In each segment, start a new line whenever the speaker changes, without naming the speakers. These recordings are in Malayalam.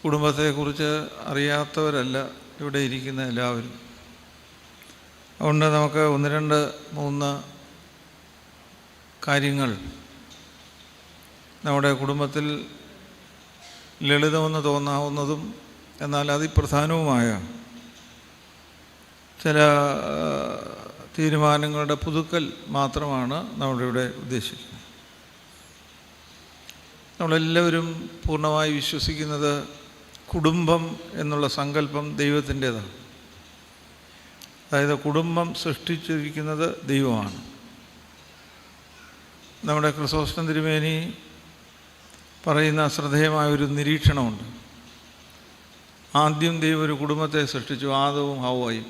കുടുംബത്തെക്കുറിച്ച് അറിയാത്തവരല്ല ഇവിടെ ഇരിക്കുന്ന എല്ലാവരും. അതുകൊണ്ട് നമുക്ക് 1-2-3 കാര്യങ്ങൾ നമ്മുടെ കുടുംബത്തിൽ ലളിതമെന്ന് തോന്നാവുന്നതും എന്നാൽ അതിപ്രധാനവുമായ ചില തീരുമാനങ്ങളുടെ പുതുക്കൽ മാത്രമാണ് നമ്മളിവിടെ ഉദ്ദേശിക്കുന്നത്. നമ്മളെല്ലാവരും പൂർണ്ണമായി വിശ്വസിക്കുന്നത് കുടുംബം എന്നുള്ള സങ്കല്പം ദൈവത്തിൻ്റേതാണ്. അതായത് കുടുംബം സൃഷ്ടിച്ചിരിക്കുന്നത് ദൈവമാണ്. നമ്മുടെ ക്രിസോസ്റ്റം തിരുമേനി പറയുന്ന ശ്രദ്ധേയമായൊരു നിരീക്ഷണമുണ്ട്. ആദ്യം ദൈവം ഒരു കുടുംബത്തെ സൃഷ്ടിച്ചു, ആദവും ഹവ്വയും.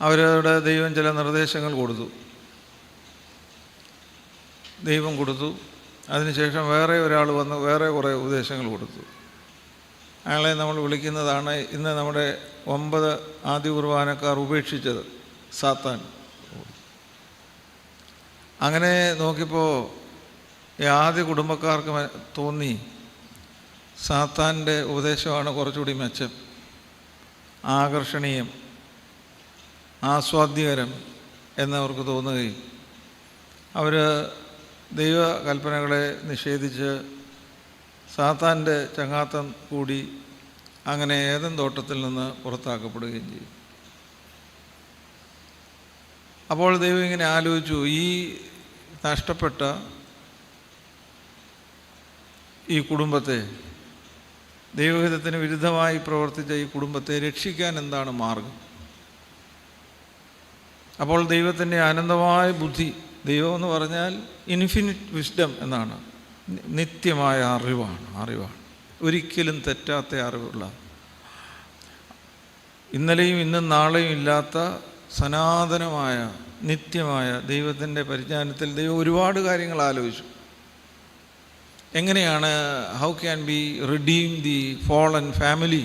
അവരുടെ ദൈവം ചില നിർദ്ദേശങ്ങൾ കൊടുത്തു, ദൈവം കൊടുത്തു. അതിനുശേഷം വേറെ ഒരാൾ വന്ന് വേറെ കുറേ ഉപദേശങ്ങൾ കൊടുത്തു. അയാളെ നമ്മൾ വിളിക്കുന്നതാണ് ഇന്ന് നമ്മുടെ 9 ആദ്യ കുർബാനക്കാർ ഉപേക്ഷിച്ചത്, സാത്താൻ. അങ്ങനെ നോക്കിയപ്പോൾ ഈ ആദ്യ കുടുംബക്കാർക്ക് തോന്നി സാത്താൻ്റെ ഉപദേശമാണ് കുറച്ചുകൂടി മെച്ചം, ആകർഷണീയം, ആസ്വാദ്യകരം എന്നവർക്ക് തോന്നുകയും അവർ ദൈവകൽപ്പനകളെ നിഷേധിച്ച് സാത്താൻ്റെ ചങ്ങാത്തം കൂടി അങ്ങനെ ഏദൻ തോട്ടത്തിൽ നിന്ന് പുറത്താക്കപ്പെടുകയും ചെയ്യും. അപ്പോൾ ദൈവം ഇങ്ങനെ ആലോചിച്ചു, ഈ നഷ്ടപ്പെട്ട ഈ കുടുംബത്തെ, ദൈവഹിതത്തിന് വിരുദ്ധമായി പ്രവർത്തിച്ച ഈ കുടുംബത്തെ രക്ഷിക്കാൻ എന്താണ് മാർഗം? അപ്പോൾ ദൈവത്തിൻ്റെ അനന്തമായ ബുദ്ധി, ദൈവം എന്ന് പറഞ്ഞാൽ ഇൻഫിനിറ്റ് വിസ്ഡം എന്നാണ്, നിത്യമായ അറിവാണ്, ഒരിക്കലും തെറ്റാത്ത അറിവുള്ള, ഇന്നലെയും ഇന്നും നാളെയും ഇല്ലാത്ത സനാതനമായ നിത്യമായ ദൈവത്തിൻ്റെ പരിജ്ഞാനത്തിൽ ദൈവം ഒരുപാട് കാര്യങ്ങൾ ആലോചിച്ചു. എങ്ങനെയാണ് how can be redeem the fallen family,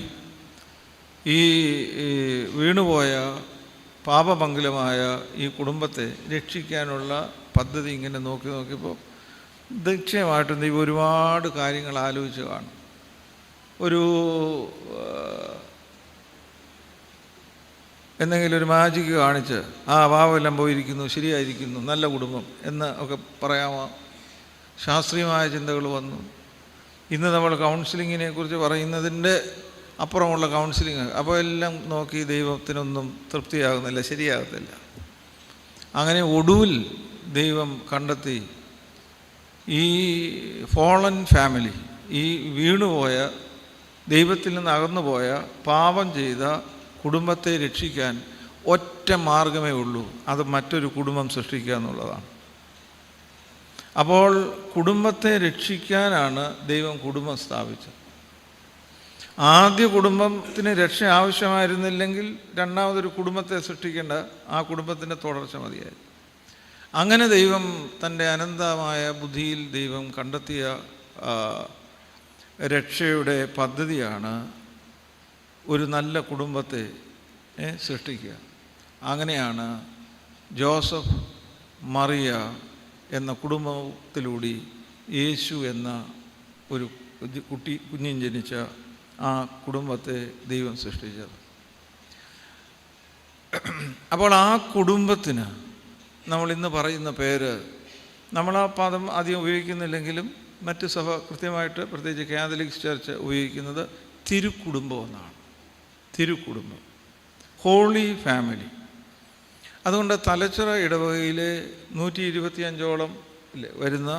ഈ വീണുപോയ പാപമംഗലമായ ഈ കുടുംബത്തെ രക്ഷിക്കാനുള്ള പദ്ധതി ഇങ്ങനെ നോക്കിയപ്പോൾ നിശ്ചയമായിട്ടും ദൈവം ഒരുപാട് കാര്യങ്ങൾ ആലോചിച്ച് കാണും. എന്തെങ്കിലും ഒരു മാജിക്ക് കാണിച്ച് പാവമെല്ലാം പോയിരിക്കുന്നു, ശരിയായിരിക്കുന്നു, നല്ല കുടുംബം എന്ന് ഒക്കെ പറയാമോ? ശാസ്ത്രീയമായ ചിന്തകൾ വന്നു. ഇന്ന് നമ്മൾ കൗൺസിലിങ്ങിനെ കുറിച്ച് പറയുന്നതിൻ്റെ അപ്പുറമുള്ള കൗൺസിലിങ്. അപ്പോൾ എല്ലാം നോക്കി ദൈവത്തിനൊന്നും തൃപ്തിയാകുന്നില്ല, ശരിയാകത്തില്ല. അങ്ങനെ ഒടുവിൽ ദൈവം കണ്ടെത്തി ഈ ഫോളൻ ഫാമിലി, ഈ വീണുപോയ, ദൈവത്തിൽ നിന്ന് അകന്നുപോയ, പാപം ചെയ്ത കുടുംബത്തെ രക്ഷിക്കാൻ ഒറ്റ മാർഗമേ ഉള്ളൂ, അത് മറ്റൊരു കുടുംബം സൃഷ്ടിക്കുക എന്നുള്ളതാണ്. അപ്പോൾ കുടുംബത്തെ രക്ഷിക്കാനാണ് ദൈവം കുടുംബം സ്ഥാപിച്ചത്. ആദ്യ കുടുംബത്തിന് രക്ഷ ആവശ്യമായിരുന്നില്ലെങ്കിൽ രണ്ടാമതൊരു കുടുംബത്തെ സൃഷ്ടിക്കേണ്ട, ആ കുടുംബത്തിൻ്റെ തുടർച്ച മതിയായി. അങ്ങനെ ദൈവം തൻ്റെ അനന്തമായ ബുദ്ധിയിൽ ദൈവം കണ്ടെത്തിയ രക്ഷയുടെ പദ്ധതിയാണ് ഒരു നല്ല കുടുംബത്തെ സൃഷ്ടിക്കുക. അങ്ങനെയാണ് ജോസഫ് മറിയ എന്ന കുടുംബത്തിലൂടെ യേശു എന്ന ഒരു കുഞ്ഞിൻ ജനിച്ച ആ കുടുംബത്തെ ദൈവം സൃഷ്ടിച്ചത്. അപ്പോൾ ആ കുടുംബത്തിന് നമ്മൾ ഇന്ന് പറയുന്ന പേര്, നമ്മൾ ആ പദം അധികം ഉപയോഗിക്കുന്നില്ലെങ്കിലും മറ്റ് സഭ കൃത്യമായിട്ട്, പ്രത്യേകിച്ച് കാത്തലിക് ചർച്ച് ഉപയോഗിക്കുന്നത് തിരുക്കുടുംബം എന്നാണ്. തിരുക്കുടുംബം, ഹോളി ഫാമിലി. അതുകൊണ്ട് തലച്ചിറ ഇടവകയിലെ 125ഓളം വരുന്ന,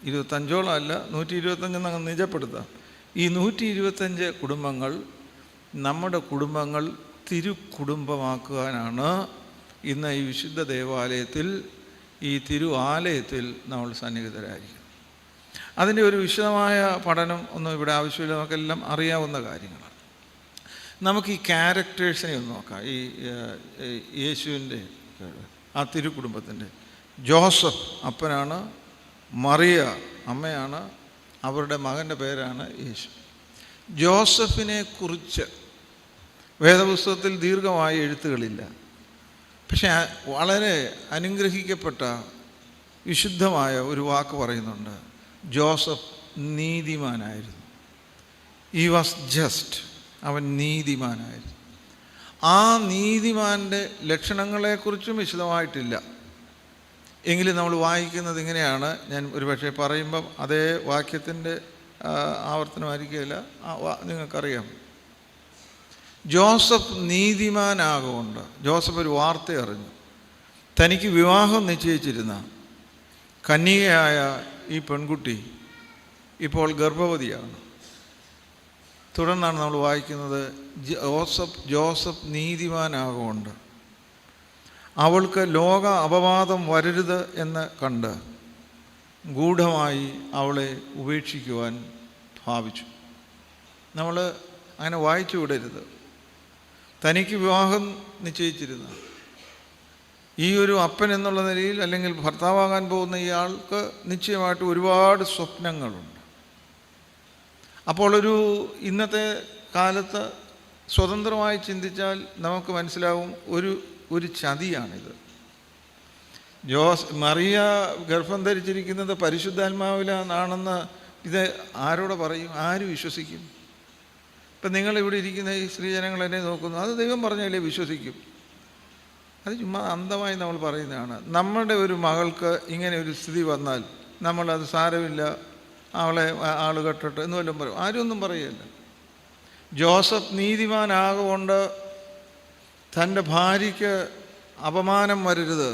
25ഓളം അല്ല, 125 അങ്ങ് നിജപ്പെടുത്താം. ഈ 125 കുടുംബങ്ങൾ, നമ്മുടെ കുടുംബങ്ങൾ തിരുക്കുടുംബമാക്കുവാനാണ് ഇന്ന് ഈ വിശുദ്ധ ദേവാലയത്തിൽ, ഈ തിരു ആലയത്തിൽ നമ്മൾ സന്നിഹിതരായിരിക്കും. അതിൻ്റെ ഒരു വിശദമായ പഠനം ഒന്നും ഇവിടെ ആവശ്യമില്ല, നമുക്കെല്ലാം അറിയാവുന്ന കാര്യങ്ങളാണ്. നമുക്ക് ഈ ക്യാരക്ടേഴ്സിനെ ഒന്ന് നോക്കാം. ഈ യേശുവിൻ്റെ ആ തിരുക്കുടുംബത്തിൻ്റെ, ജോസഫ് അപ്പനാണ്, മറിയ അമ്മയാണ്, അവരുടെ മകൻ്റെ പേരാണ് യേശു. ജോസഫിനെ കുറിച്ച് വേദപുസ്തകത്തിൽ ദീർഘമായ എഴുത്തുകളില്ല, പക്ഷേ വളരെ അനുഗ്രഹിക്കപ്പെട്ട വിശുദ്ധമായ ഒരു വാക്ക് പറയുന്നുണ്ട്, ജോസഫ് നീതിമാനായിരുന്നു. ഹി വാസ് ജസ്റ്റ്, അവൻ നീതിമാനായിരുന്നു. ആ നീതിമാൻ്റെ ലക്ഷണങ്ങളെക്കുറിച്ചും വിശദമായിട്ടില്ല. എങ്കിലും നമ്മൾ വായിക്കുന്നത് ഇങ്ങനെയാണ്. ഞാൻ ഒരുപക്ഷെ പറയുമ്പം അതേ വാക്യത്തിൻ്റെ ആവർത്തനമായിരിക്കില്ല, നിങ്ങൾക്കറിയാം. ജോസഫ് നീതിമാനാകൊണ്ട് ജോസഫ് ഒരു വാർത്ത അറിഞ്ഞു. തനിക്ക് വിവാഹം നിശ്ചയിച്ചിരുന്ന കന്യകയായ ഈ പെൺകുട്ടി ഇപ്പോൾ ഗർഭവതിയാണ്. തുടർന്നാണ് നമ്മൾ വായിക്കുന്നത്, ജോസഫ് നീതിമാനാകൊണ്ട് അവൾക്ക് ലോക അപവാദം വരരുത് എന്ന് കണ്ട് ഗൂഢമായി അവളെ ഉപേക്ഷിക്കുവാൻ ഭാവിച്ചു. നമ്മൾ അങ്ങനെ വായിച്ചു വിടരുത്. തനിക്ക് വിവാഹം നിശ്ചയിച്ചിരുന്ന ഈ ഒരു അപ്പൻ എന്നുള്ള നിലയിൽ, അല്ലെങ്കിൽ ഭർത്താവാകാൻ പോകുന്ന ഇയാൾക്ക് നിശ്ചയമായിട്ട് ഒരുപാട് സ്വപ്നങ്ങളുണ്ട്. അപ്പോൾ ഇന്നത്തെ കാലത്ത് സ്വതന്ത്രമായി ചിന്തിച്ചാൽ നമുക്ക് മനസ്സിലാവും ഒരു ചതിയാണിത്. മറിയ ഗർഭം ധരിച്ചിരിക്കുന്നത് പരിശുദ്ധാത്മാവിലാണെന്ന് ഇത് ആരോട് പറയും? ആര് വിശ്വസിക്കും? ഇപ്പം നിങ്ങളിവിടെ ഇരിക്കുന്ന ഈ സ്ത്രീജനങ്ങൾ എന്നെ നോക്കുന്നു, അത് ദൈവം പറഞ്ഞാലേ വിശ്വസിക്കും. അത് ചുമ്മാ അന്ധമായി നമ്മൾ പറയുന്നതാണ്. നമ്മുടെ ഒരു മകൾക്ക് ഇങ്ങനെ ഒരു സ്ഥിതി വന്നാൽ നമ്മളത് സാരമില്ല, അവളെ ആൾ കെട്ടട്ടെ എന്ന് വല്ലതും പറയും? ആരും ഒന്നും പറയുകയില്ല. ജോസഫ് നീതിമാനാകൊണ്ട് തൻ്റെ ഭാര്യയ്ക്ക് അപമാനം വരരുത്,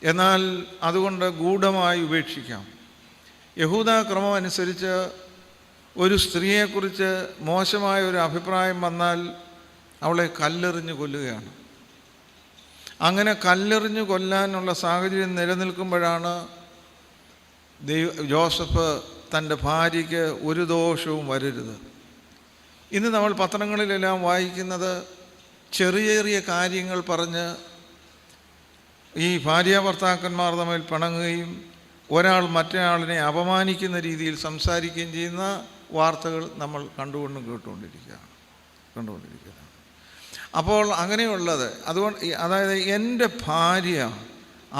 എന്നാൽ അതുകൊണ്ട് ഗൂഢമായി ഉപേക്ഷിക്കാം. യഹൂദ ക്രമം അനുസരിച്ച് ഒരു സ്ത്രീയെക്കുറിച്ച് മോശമായ ഒരു അഭിപ്രായം വന്നാൽ അവളെ കല്ലെറിഞ്ഞ് കൊല്ലുകയാണ്. അങ്ങനെ കല്ലെറിഞ്ഞ് കൊല്ലാനുള്ള സാഹചര്യം നിലനിൽക്കുമ്പോഴാണ് ജോസഫ് തൻ്റെ ഭാര്യയ്ക്ക് ഒരു ദോഷവും വരരുത്. ഇന്ന് നമ്മൾ പത്രങ്ങളിലെല്ലാം വായിക്കുന്നത് ചെറിയ ചെറിയ കാര്യങ്ങൾ പറഞ്ഞ് ഈ ഭാര്യ ഭർത്താക്കന്മാർ തമ്മിൽ പിണങ്ങുകയും ഒരാൾ മറ്റൊരാളിനെ അപമാനിക്കുന്ന രീതിയിൽ സംസാരിക്കുകയും ചെയ്യുന്ന വാർത്തകൾ നമ്മൾ കേട്ടുകൊണ്ടിരിക്കുകയാണ്. അപ്പോൾ അങ്ങനെയുള്ളത് അതായത് എൻ്റെ ഭാര്യ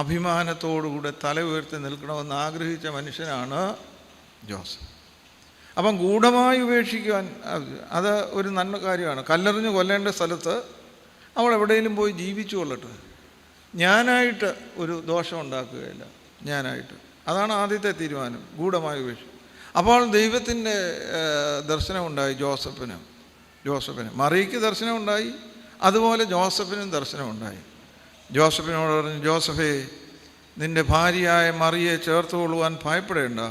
അഭിമാനത്തോടുകൂടെ തല ഉയർത്തി നിൽക്കണമെന്ന് ആഗ്രഹിച്ച മനുഷ്യനാണ് ജോസഫ്. അപ്പം ഗൂഢമായി ഉപേക്ഷിക്കുവാൻ അത് ഒരു നല്ല കാര്യമാണ്. കല്ലെറിഞ്ഞ് കൊല്ലേണ്ട സ്ഥലത്ത് അവൾ എവിടെയെങ്കിലും പോയി ജീവിച്ചു കൊള്ളട്ടെ, ഞാനായിട്ട് ഒരു ദോഷം ഉണ്ടാക്കുകയില്ല, ഞാനായിട്ട്. അതാണ് ആദ്യത്തെ തീരുമാനം, ഗൂഢമായി ഉപേക്ഷിക്കും. അപ്പോൾ ദൈവത്തിൻ്റെ ദർശനമുണ്ടായി ജോസഫിന്. മറിയയ്ക്ക് ദർശനമുണ്ടായി, അതുപോലെ ജോസഫിനും ദർശനമുണ്ടായി. ജോസഫിനോട് പറഞ്ഞു, ജോസഫേ, നിൻ്റെ ഭാര്യയായ മറിയെ ചേർത്ത് കൊള്ളുവാൻ ഭയപ്പെടേണ്ട,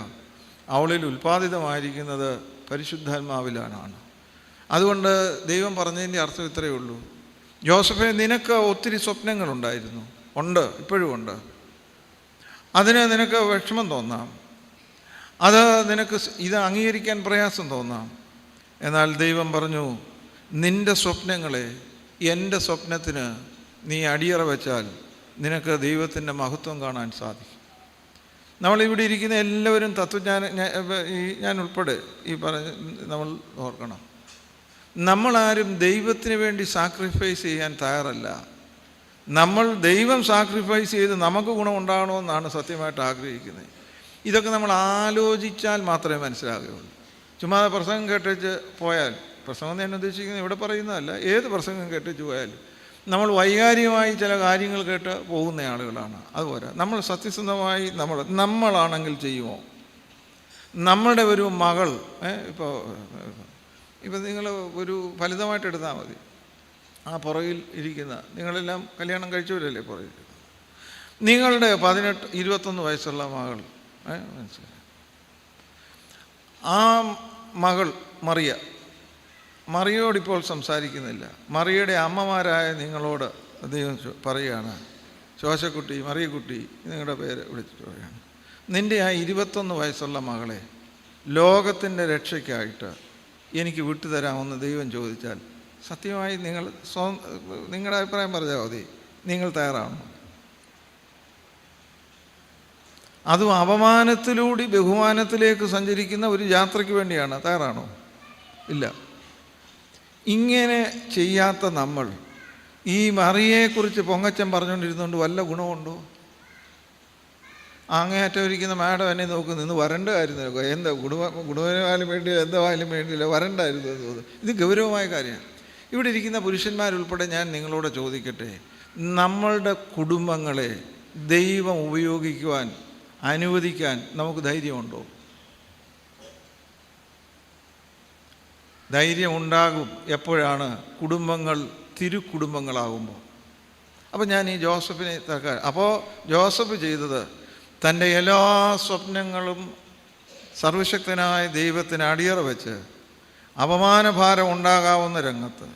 അവളിൽ ഉൽപ്പാദിതമായിരിക്കുന്നത് പരിശുദ്ധാത്മാവിലാണ്. അതുകൊണ്ട് ദൈവം പറഞ്ഞതിൻ്റെ അർത്ഥം ഇത്രയേ ഉള്ളൂ, ജോസഫേ, നിനക്ക് ഒത്തിരി സ്വപ്നങ്ങളുണ്ടായിരുന്നു, ഇപ്പോഴും ഉണ്ട്. അതിന് നിനക്ക് വിഷമം തോന്നാം, അത് നിനക്ക് ഇത് അംഗീകരിക്കാൻ പ്രയാസം തോന്നാം. എന്നാൽ ദൈവം പറഞ്ഞു, നിൻ്റെ സ്വപ്നങ്ങളെ എൻ്റെ സ്വപ്നത്തിന് നീ അടിയറ വെച്ചാൽ നിനക്ക് ദൈവത്തിൻ്റെ മഹത്വം കാണാൻ സാധിക്കും. നമ്മളിവിടെ ഇരിക്കുന്ന എല്ലാവരും ഞാൻ ഉൾപ്പെടെ ഈ നമ്മൾ ഓർക്കണം, നമ്മളാരും ദൈവത്തിന് വേണ്ടി സാക്രിഫൈസ് ചെയ്യാൻ തയ്യാറല്ല. നമ്മൾ ദൈവം സാക്രിഫൈസ് ചെയ്ത് നമുക്ക് ഗുണമുണ്ടാകണമെന്നാണ് സത്യമായിട്ട് ആഗ്രഹിക്കുന്നത്. ഇതൊക്കെ നമ്മൾ ആലോചിച്ചാൽ മാത്രമേ മനസ്സിലാകുകയുള്ളൂ. ചുമ്മാ പ്രസംഗം കേട്ടേച്ച് പോയാൽ, പ്രസംഗം ഞാൻ ഉദ്ദേശിക്കുന്നത് ഇവിടെ പറയുന്നതല്ല, ഏത് പ്രസംഗം കേട്ടേച്ച് പോയാലും നമ്മൾ വൈകാരികമായി ചില കാര്യങ്ങൾ കേട്ട് പോകുന്ന ആളുകളാണ്. അതുപോലെ നമ്മൾ സത്യസന്ധമായി നമ്മളാണെങ്കിൽ ചെയ്യുമോ? നമ്മളുടെ ഒരു മകൾ ഇപ്പോൾ നിങ്ങൾ ഒരു ഫലിതമായിട്ട് എടുത്താൽ മതി, ആ പുറകിൽ ഇരിക്കുന്ന നിങ്ങളെല്ലാം കല്യാണം കഴിച്ചവരല്ലേ പുറകിൽ, നിങ്ങളുടെ 18-21 വയസ്സുള്ള മകൾ, മനസ്സിലായി, ആ മകൾ മറിയോടിപ്പോൾ സംസാരിക്കുന്നില്ല. മറിയയുടെ അമ്മമാരായ നിങ്ങളോട് ദൈവം പറയുകയാണ്, ശോശക്കുട്ടി, മറിയക്കുട്ടി, നിങ്ങളുടെ പേര് വിളിച്ചിട്ട് പറയുകയാണ്, നിൻ്റെ ആ 21 വയസ്സുള്ള മകളെ ലോകത്തിൻ്റെ രക്ഷയ്ക്കായിട്ട് എനിക്ക് വിട്ടുതരാമെന്ന് ദൈവം ചോദിച്ചാൽ സത്യമായി നിങ്ങളുടെ അഭിപ്രായം പറഞ്ഞാൽ മതി, നിങ്ങൾ തയ്യാറാണോ? അതും അപമാനത്തിലൂടെ ബഹുമാനത്തിലേക്ക് സഞ്ചരിക്കുന്ന ഒരു യാത്രയ്ക്ക് വേണ്ടിയാണ്. തയ്യാറാണോ? ഇല്ല. ഇങ്ങനെ ചെയ്യാത്ത നമ്മൾ ഈ മറിയെക്കുറിച്ച് പൊങ്ങച്ചം പറഞ്ഞുകൊണ്ടിരുന്നുകൊണ്ട് വല്ല ഗുണമുണ്ടോ? അങ്ങേയറ്റം ഇരിക്കുന്ന മാഡം എന്നെ നോക്കുന്നു, ഇന്ന് വരണ്ടായിരുന്നു, എന്താ കുടുംബമായാലും വേണ്ടിയില്ല, എന്തായാലും വേണ്ടിയില്ല, വരണ്ടായിരുന്നു എന്ന് തോന്നുന്നു. ഇത് ഗൗരവമായ കാര്യമാണ്. ഇവിടെ ഇരിക്കുന്ന പുരുഷന്മാരുൾപ്പെടെ ഞാൻ നിങ്ങളോട് ചോദിക്കട്ടെ, നമ്മളുടെ കുടുംബങ്ങളെ ദൈവം ഉപയോഗിക്കുവാൻ അനുവദിക്കാൻ നമുക്ക് ധൈര്യമുണ്ടോ? ധൈര്യം ഉണ്ടാകും എപ്പോഴാണ്? കുടുംബങ്ങൾ തിരുക്കുടുംബങ്ങളാകുമ്പോൾ. അപ്പോൾ ഞാൻ ഈ ജോസഫിനെ അപ്പോൾ ജോസഫ് ചെയ്തത് തൻ്റെ എല്ലാ സ്വപ്നങ്ങളും സർവശക്തനായ ദൈവത്തിന് അടിയറ വെച്ച് അപമാനഭാരം ഉണ്ടാകാവുന്ന രംഗത്ത്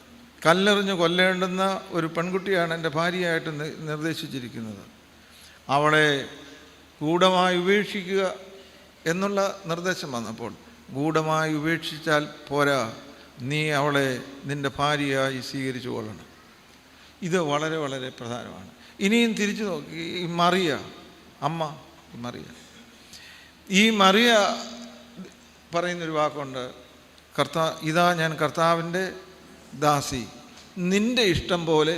കല്ലെറിഞ്ഞ് കൊല്ലേണ്ടുന്ന ഒരു പെൺകുട്ടിയാണ് എൻ്റെ ഭാര്യയായിട്ട് നിർദ്ദേശിച്ചിരിക്കുന്നത്. അവളെ ഗൂഢമായി ഉപേക്ഷിക്കുക എന്നുള്ള നിർദ്ദേശം വന്നപ്പോൾ, ഗൂഢമായി ഉപേക്ഷിച്ചാൽ പോരാ, നീ അവളെ നിൻ്റെ ഭാര്യയായി സ്വീകരിച്ചു കൊള്ളണം. ഇത് വളരെ വളരെ പ്രധാനമാണ്. ഇനിയും തിരിച്ചു നോക്കി, ഈ മറിയ അമ്മ, ഈ മറിയ പറയുന്നൊരു വാക്കുണ്ട്, ഇതാ ഞാൻ കർത്താവിൻ്റെ ദാസി, നിൻ്റെ ഇഷ്ടം പോലെ.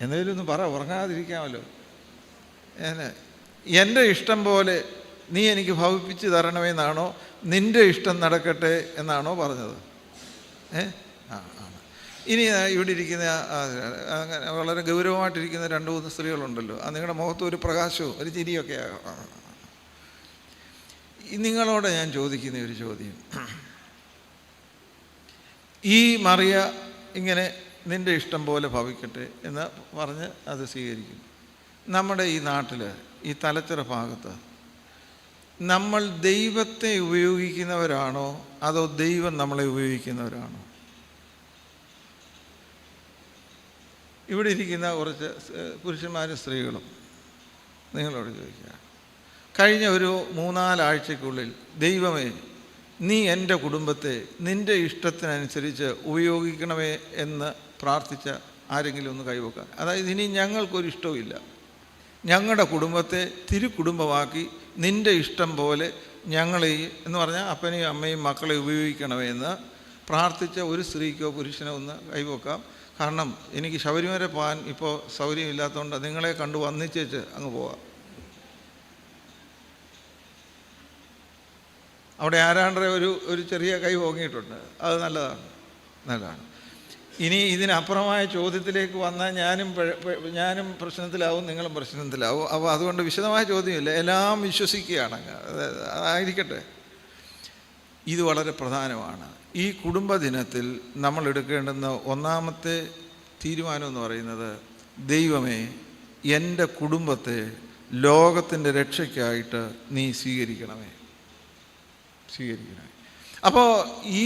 എന്തെങ്കിലും ഒന്ന് പറ, ഉറങ്ങാതിരിക്കാമല്ലോ. എൻ്റെ ഇഷ്ടം പോലെ നീ എനിക്ക് ഭവിപ്പിച്ച് തരണമെന്നാണോ, നിൻ്റെ ഇഷ്ടം നടക്കട്ടെ എന്നാണോ പറഞ്ഞത്? ഇനി ഇവിടെ ഇരിക്കുന്ന അങ്ങനെ വളരെ ഗൗരവമായിട്ടിരിക്കുന്ന 2-3 സ്ത്രീകളുണ്ടല്ലോ, നിങ്ങളുടെ മുഖത്ത് ഒരു പ്രകാശവും ഒരു ചിരിയൊക്കെ ആകാം. നിങ്ങളോട് ഞാൻ ചോദിക്കുന്ന ഒരു ചോദ്യം, ഈ മറിയ ഇങ്ങനെ നിൻ്റെ ഇഷ്ടം പോലെ ഭവിക്കട്ടെ എന്ന് പറഞ്ഞ് അത് സ്വീകരിക്കും. നമ്മുടെ ഈ നാട്ടിൽ, ഈ തലച്ചിറ ഭാഗത്ത് നമ്മൾ ദൈവത്തെ ഉപയോഗിക്കുന്നവരാണോ അതോ ദൈവം നമ്മളെ ഉപയോഗിക്കുന്നവരാണോ? ഇവിടെ ഇരിക്കുന്ന കുറച്ച് പുരുഷന്മാരും സ്ത്രീകളും നിങ്ങളോട് ചോദിക്കുക, കഴിഞ്ഞ ഒരു 3-4 ആഴ്ചയ്ക്കുള്ളിൽ ദൈവമേ, നീ എൻ്റെ കുടുംബത്തെ നിൻ്റെ ഇഷ്ടത്തിനനുസരിച്ച് ഉപയോഗിക്കണമേ എന്ന് പ്രാർത്ഥിച്ച ആരെങ്കിലും ഒന്ന് കൈവക്കാൻ. അതായത് ഇനി ഞങ്ങൾക്കൊരു ഇഷ്ടവുമില്ല, ഞങ്ങളുടെ കുടുംബത്തെ തിരുക്കുടുംബമാക്കി നിൻ്റെ ഇഷ്ടം പോലെ ഞങ്ങളെ എന്ന് പറഞ്ഞാൽ അപ്പനെയും അമ്മയും മക്കളെ ഉപയോഗിക്കണമേ എന്ന് പ്രാർത്ഥിച്ച ഒരു സ്ത്രീക്കോ പുരുഷനോ ഒന്ന് കൈവക്കാം. കാരണം എനിക്ക് ശബരിമല പോകാൻ ഇപ്പോൾ സൗകര്യമില്ലാത്തതുകൊണ്ട് നിങ്ങളെ കണ്ടു വന്നിച്ചേച്ച് അങ്ങ് പോവാം. അവിടെ ആരാണ്ടേ ഒരു ചെറിയ കൈ പൊങ്ങിയിട്ടുണ്ട്, അത് നല്ലതാണ്. ഇനി ഇതിനപ്പുറമായ ചോദ്യത്തിലേക്ക് വന്നാൽ ഞാനും പ്രശ്നത്തിലാവും, നിങ്ങളും പ്രശ്നത്തിലാവും. അപ്പോൾ അതുകൊണ്ട് വിശദമായ ചോദ്യമില്ല, എല്ലാം വിശ്വസിക്കുകയാണ്, അതായിരിക്കട്ടെ. ഇത് വളരെ പ്രധാനമാണ്. ഈ കുടുംബദിനത്തിൽ നമ്മൾ എടുക്കേണ്ടുന്ന ഒന്നാമത്തെ തീരുമാനം എന്ന് പറയുന്നത്, ദൈവമേ, എൻ്റെ കുടുംബത്തെ ലോകത്തിൻ്റെ രക്ഷയ്ക്കായിട്ട് നീ സ്വീകരിക്കണമേ. അപ്പോൾ ഈ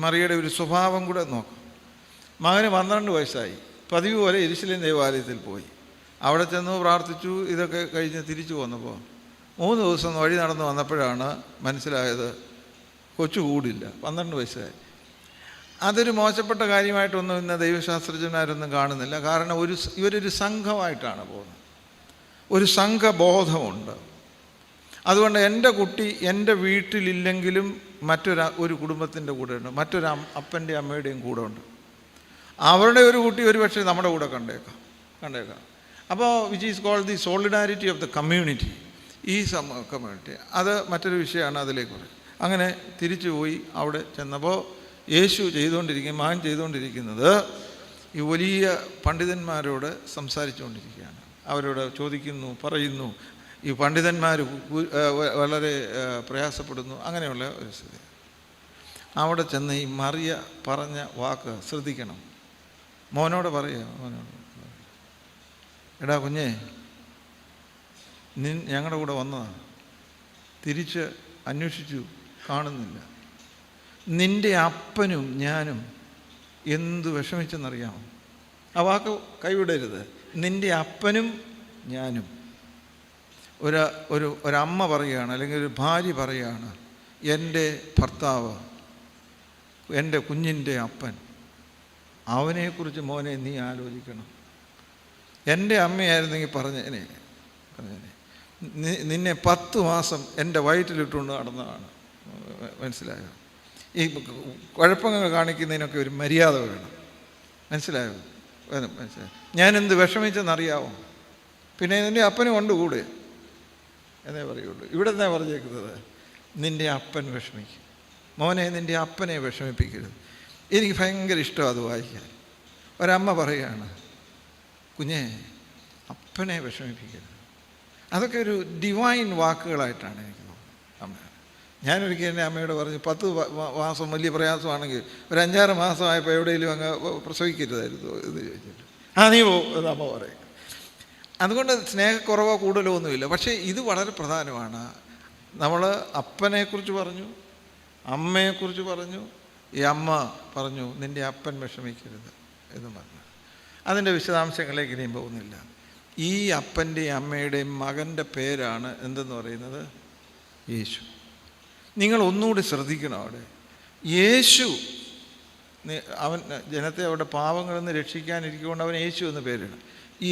മറിയയുടെ ഒരു സ്വഭാവം കൂടെ നോക്കാം. മകന് 12 വയസ്സായി. പതിവ് പോലെ യെരൂശലേം ദേവാലയത്തിൽ പോയി. അവിടെ ചെന്ന് പ്രാർത്ഥിച്ചു. ഇതൊക്കെ കഴിഞ്ഞ് തിരിച്ചു വന്നപ്പോൾ 3 ദിവസം വഴി നടന്ന് വന്നപ്പോഴാണ് മനസ്സിലായത് കൊച്ചു കൂടില്ല, 12 വയസ്സായി. അതൊരു മോശപ്പെട്ട കാര്യമായിട്ടൊന്നും ഇന്ന് ദൈവശാസ്ത്രജ്ഞന്മാരൊന്നും കാണുന്നില്ല. കാരണം ഇവരൊരു സംഘമായിട്ടാണ് പോകുന്നത്, ഒരു സംഘബോധമുണ്ട്. അതുകൊണ്ട് എൻ്റെ കുട്ടി എൻ്റെ വീട്ടിലില്ലെങ്കിലും ഒരു കുടുംബത്തിൻ്റെ കൂടെ ഉണ്ട്, മറ്റൊരു അപ്പൻ്റെ അമ്മയുടെയും കൂടെ ഉണ്ട്. അവരുടെ ഒരു കുട്ടി ഒരു പക്ഷേ നമ്മുടെ കൂടെ കണ്ടേക്കാം. അപ്പോൾ which is called the solidarity of the community. ഈ കമ്മ്യൂണിറ്റി അത് മറ്റൊരു വിഷയമാണ്, അതിലേക്ക് പറയും. അങ്ങനെ തിരിച്ചു പോയി അവിടെ ചെന്നപ്പോൾ മകൻ ചെയ്തുകൊണ്ടിരിക്കുന്നത് ഈ വലിയ പണ്ഡിതന്മാരോട് സംസാരിച്ചുകൊണ്ടിരിക്കുകയാണ്. അവരോട് ചോദിക്കുന്നു, പറയുന്നു. ഈ പണ്ഡിതന്മാർ വളരെ പ്രയാസപ്പെടുന്നു. അങ്ങനെയുള്ള ഒരു സ്ഥിതി. അവിടെ ചെന്ന് ഈ മറിയ പറഞ്ഞ വാക്ക് ശ്രദ്ധിക്കണം. മോനോട് എടാ കുഞ്ഞേ, ഞങ്ങളുടെ കൂടെ വന്നതാണ്, തിരിച്ച് അന്വേഷിച്ചു, കാണുന്നില്ല. നിൻ്റെ അപ്പനും ഞാനും എന്ത് വിഷമിച്ചെന്നറിയാമോ? ആ വാക്ക് കൈവിടരുത്. നിൻ്റെ അപ്പനും ഞാനും. ഒരമ്മ പറയുകയാണ്, അല്ലെങ്കിൽ ഒരു ഭാര്യ പറയുകയാണ്, എൻ്റെ ഭർത്താവ്, എൻ്റെ കുഞ്ഞിൻ്റെ അപ്പൻ, അവനെക്കുറിച്ച് മോനെ നീ ആലോചിക്കണം. എൻ്റെ അമ്മയായിരുന്നെങ്കിൽ പറഞ്ഞേനെ നിന്നെ 10 മാസം എൻ്റെ വയറ്റിലിട്ടുകൊണ്ട് നടന്നതാണ്. മനസ്സിലായോ? ഈ കുഴപ്പങ്ങൾ കാണിക്കുന്നതിനൊക്കെ ഒരു മര്യാദ വേണം. മനസ്സിലായോ? ഞാനെന്ത് വിഷമിച്ചെന്നറിയാവോ? പിന്നെ എൻ്റെ അപ്പനും ഉണ്ട് കൂടെ. എന്നേ പറയുള്ളൂ. ഇവിടെ എന്താ പറഞ്ഞേക്കുന്നത്? നിൻ്റെ അപ്പൻ വിഷമിക്കും. മോനെ, നിൻ്റെ അപ്പനെ വിഷമിപ്പിക്കരുത്. എനിക്ക് ഭയങ്കര ഇഷ്ടം അത് വായിക്കാൻ. ഒരമ്മ പറയുകയാണ്, കുഞ്ഞെ, അപ്പനെ വിഷമിപ്പിക്കരുത്. അതൊക്കെ ഒരു ഡിവൈൻ വാക്കുകളായിട്ടാണ് എനിക്ക് തോന്നുന്നത്. അമ്മ, ഞാനൊരിക്കൽ എൻ്റെ അമ്മയോട് പറഞ്ഞു, 10 മാസം വലിയ പ്രയാസമാണെങ്കിൽ ഒരു 5-6 മാസമായപ്പോൾ എവിടെയെങ്കിലും അങ്ങ് പ്രസവിക്കരുതായിരുന്നു എന്ന് ചോദിച്ചിട്ട്, നീ പോ എന്ന് അമ്മ പറയും. അതുകൊണ്ട് സ്നേഹക്കുറവോ കൂടുതലോ ഒന്നുമില്ല. പക്ഷേ ഇത് വളരെ പ്രധാനമാണ്. നമ്മൾ അപ്പനെക്കുറിച്ച് പറഞ്ഞു, അമ്മയെക്കുറിച്ച് പറഞ്ഞു, ഈ അമ്മ പറഞ്ഞു നിൻ്റെ അപ്പൻ വിഷമിക്കരുത് എന്ന് പറഞ്ഞു. അതിൻ്റെ വിശദാംശങ്ങളിലേക്ക് ഇനിയും പോകുന്നില്ല. ഈ അപ്പൻ്റെയും അമ്മയുടെയും മകൻ്റെ പേരാണ് എന്തെന്ന് പറയുന്നത്? യേശു. നിങ്ങൾ ഒന്നുകൂടി ശ്രദ്ധിക്കണം. അവിടെ യേശു, അവൻ ജനത്തെ അവരുടെ പാവങ്ങളിൽ നിന്ന് രക്ഷിക്കാനിരിക്കൊണ്ട് അവൻ യേശു എന്ന് പേരിടണം.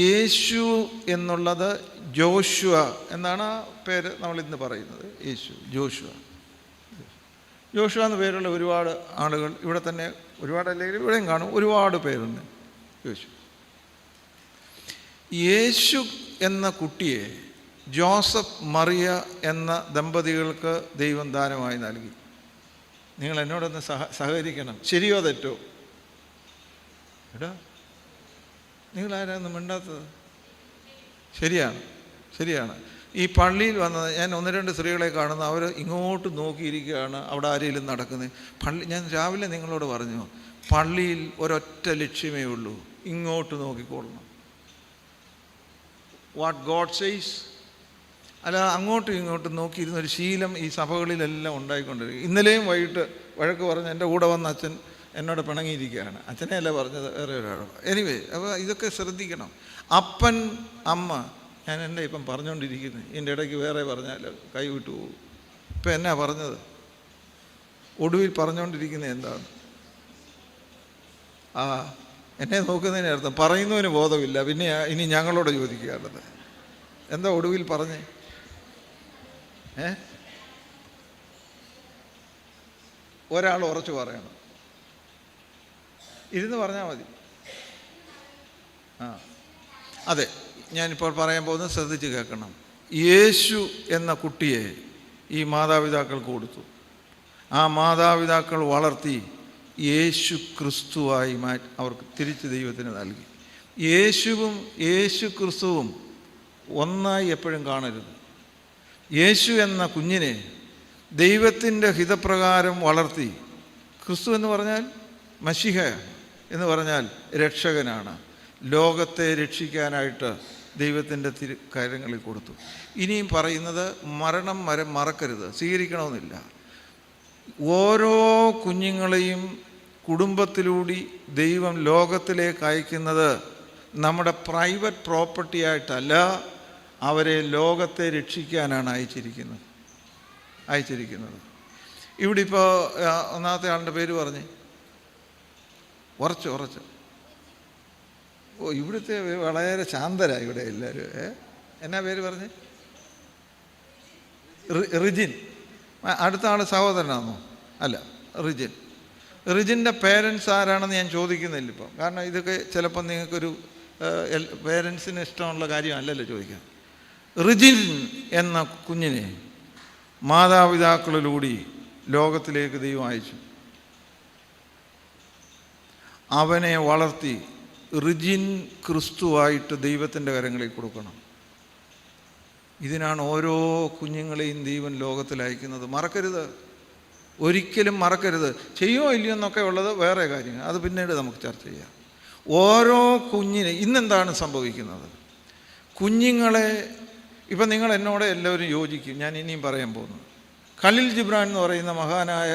യേശു എന്നുള്ളത് ജോഷുവ എന്നാണ് ആ പേര് നമ്മളിന്ന് പറയുന്നത്. യേശു, ജോഷുവ. ജോഷുവ എന്ന പേരുള്ള ഒരുപാട് ആളുകൾ ഇവിടെ തന്നെ, ഒരുപാടല്ലെങ്കിൽ ഇവിടെയും കാണും, ഒരുപാട് പേരുണ്ട്. യേശു എന്ന കുട്ടിയെ ജോസഫ് മറിയ എന്ന ദമ്പതികൾക്ക് ദൈവം ദാനമായി നൽകി. നിങ്ങൾ എന്നോടൊന്ന് സഹകരിക്കണം. ശരിയോ തെറ്റോ? എടാ, നിങ്ങളാരാന്ന് മിണ്ടാത്തത്? ശരിയാണ്, ശരിയാണ്. ഈ പള്ളിയിൽ വന്നത് ഞാൻ 1-2 സ്ത്രീകളെ കാണുന്നു. അവർ ഇങ്ങോട്ട് നോക്കിയിരിക്കുകയാണ്, അവിടെ ആരെങ്കിലും നടക്കുന്നത്. ഞാൻ രാവിലെ നിങ്ങളോട് പറഞ്ഞു, പള്ളിയിൽ ഒരൊറ്റ ലക്ഷ്യമേ ഉള്ളൂ, ഇങ്ങോട്ട് നോക്കിക്കൊള്ളണം. What God says. അല്ല, അങ്ങോട്ടും ഇങ്ങോട്ടും നോക്കിയിരുന്നൊരു ശീലം ഈ സഭകളിലെല്ലാം ഉണ്ടായിക്കൊണ്ടിരിക്കും. ഇന്നലെയും വൈകിട്ട് വഴക്ക് പറഞ്ഞ് എൻ്റെ കൂടെ വന്ന അച്ഛൻ എന്നോട് പിണങ്ങിയിരിക്കുകയാണ്. അച്ഛനെ അല്ല പറഞ്ഞത്, വേറെ ഒരാളോ. എനിവേ, അപ്പോൾ ഇതൊക്കെ ശ്രദ്ധിക്കണം. അപ്പൻ, അമ്മ. ഞാൻ എന്നെ ഇപ്പം പറഞ്ഞുകൊണ്ടിരിക്കുന്നത്, ഇതിൻ്റെ ഇടയ്ക്ക് വേറെ പറഞ്ഞാൽ കൈ വിട്ടു പോകും. ഇപ്പം എന്നാ പറഞ്ഞത്? ഒടുവിൽ പറഞ്ഞുകൊണ്ടിരിക്കുന്നത് എന്താണ്? എന്നെ നോക്കുന്നതിന് അർത്ഥം പറയുന്നതിന് ബോധമില്ല, പിന്നെ ഇനി ഞങ്ങളോട് ചോദിക്കുകയാണത്. എന്താ ഒടുവിൽ പറഞ്ഞേ? ഒരാൾ ഉറച്ചു പറയണം. ഇരുന്ന് പറഞ്ഞാൽ മതി. അതെ, ഞാനിപ്പോൾ പറയാൻ പോകുന്നത് ശ്രദ്ധിച്ച് കേൾക്കണം. യേശു എന്ന കുട്ടിയെ ഈ മാതാപിതാക്കൾക്ക് കൊടുത്തു. ആ മാതാപിതാക്കൾ വളർത്തി യേശു ക്രിസ്തുവായി അവർക്ക് തിരിച്ച് ദൈവത്തിന് നൽകി. യേശുവും യേശു ക്രിസ്തുവും ഒന്നായി എപ്പോഴും കാണരുത്. യേശു എന്ന കുഞ്ഞിനെ ദൈവത്തിൻ്റെ ഹിതപ്രകാരം വളർത്തി. ക്രിസ്തു എന്ന് പറഞ്ഞാൽ മശിഹ എന്ന് പറഞ്ഞാൽ രക്ഷകനാണ്. ലോകത്തെ രക്ഷിക്കാനായിട്ട് ദൈവത്തിൻ്റെ കാര്യങ്ങളിൽ കൊടുത്തു. ഇനിയും പറയുന്നത്, മരണം വരെ മറക്കരുത്, സ്വീകരിക്കണമെന്നില്ല. ഓരോ കുഞ്ഞുങ്ങളെയും കുടുംബത്തിലൂടെ ദൈവം ലോകത്തിലേക്ക് അയക്കുന്നത് നമ്മുടെ പ്രൈവറ്റ് പ്രോപ്പർട്ടി ആയിട്ടല്ല, അവരെ ലോകത്തെ രക്ഷിക്കാനാണ് അയച്ചിരിക്കുന്നത്. ഇവിടെ ഇപ്പോൾ ഒന്നാമത്തെ ആളുടെ പേര് പറഞ്ഞേ, ഉറച്ച്. ഇവിടുത്തെ വളരെ ശാന്തരായി ഇവിടെ എല്ലാവരും. എന്നാ പേര് പറഞ്ഞേ? റിജിൻ. അടുത്ത ആൾ സഹോദരനാണോ? അല്ല, റിജിൻ്റെ പേരൻസ് ആരാണെന്ന് ഞാൻ ചോദിക്കുന്നില്ല ഇപ്പം. കാരണം ഇതൊക്കെ ചിലപ്പോൾ നിങ്ങൾക്കൊരു പേരൻസിന് ഇഷ്ടമുള്ള കാര്യമല്ലല്ലോ ചോദിക്കാൻ. റിജിൻ എന്ന കുഞ്ഞിനെ മാതാപിതാക്കളിലൂടെ ലോകത്തിലേക്ക് ദൈവം അയച്ചു. അവനെ വളർത്തി റിജിൻ ക്രിസ്തുവായിട്ട് ദൈവത്തിൻ്റെ കരങ്ങളിൽ കൊടുക്കണം. ഇതിനാണ് ഓരോ കുഞ്ഞുങ്ങളെയും ദൈവം ലോകത്തിൽ അയക്കുന്നത്. മറക്കരുത്, ഒരിക്കലും മറക്കരുത്. ചെയ്യുമോ ഇല്ലയോ എന്നൊക്കെ ഉള്ളത് വേറെ കാര്യങ്ങൾ, അത് പിന്നീട് നമുക്ക് ചർച്ച ചെയ്യാം. ഓരോ കുഞ്ഞിനെ ഇന്നെന്താണ് സംഭവിക്കുന്നത്? കുഞ്ഞുങ്ങളെ ഇപ്പം നിങ്ങൾ എന്നോട് എല്ലാവരും യോജിക്കും. ഞാൻ ഇനിയും പറയാൻ പോകുന്നു. ഖലീൽ ജിബ്രാൻ എന്ന് പറയുന്ന മഹാനായ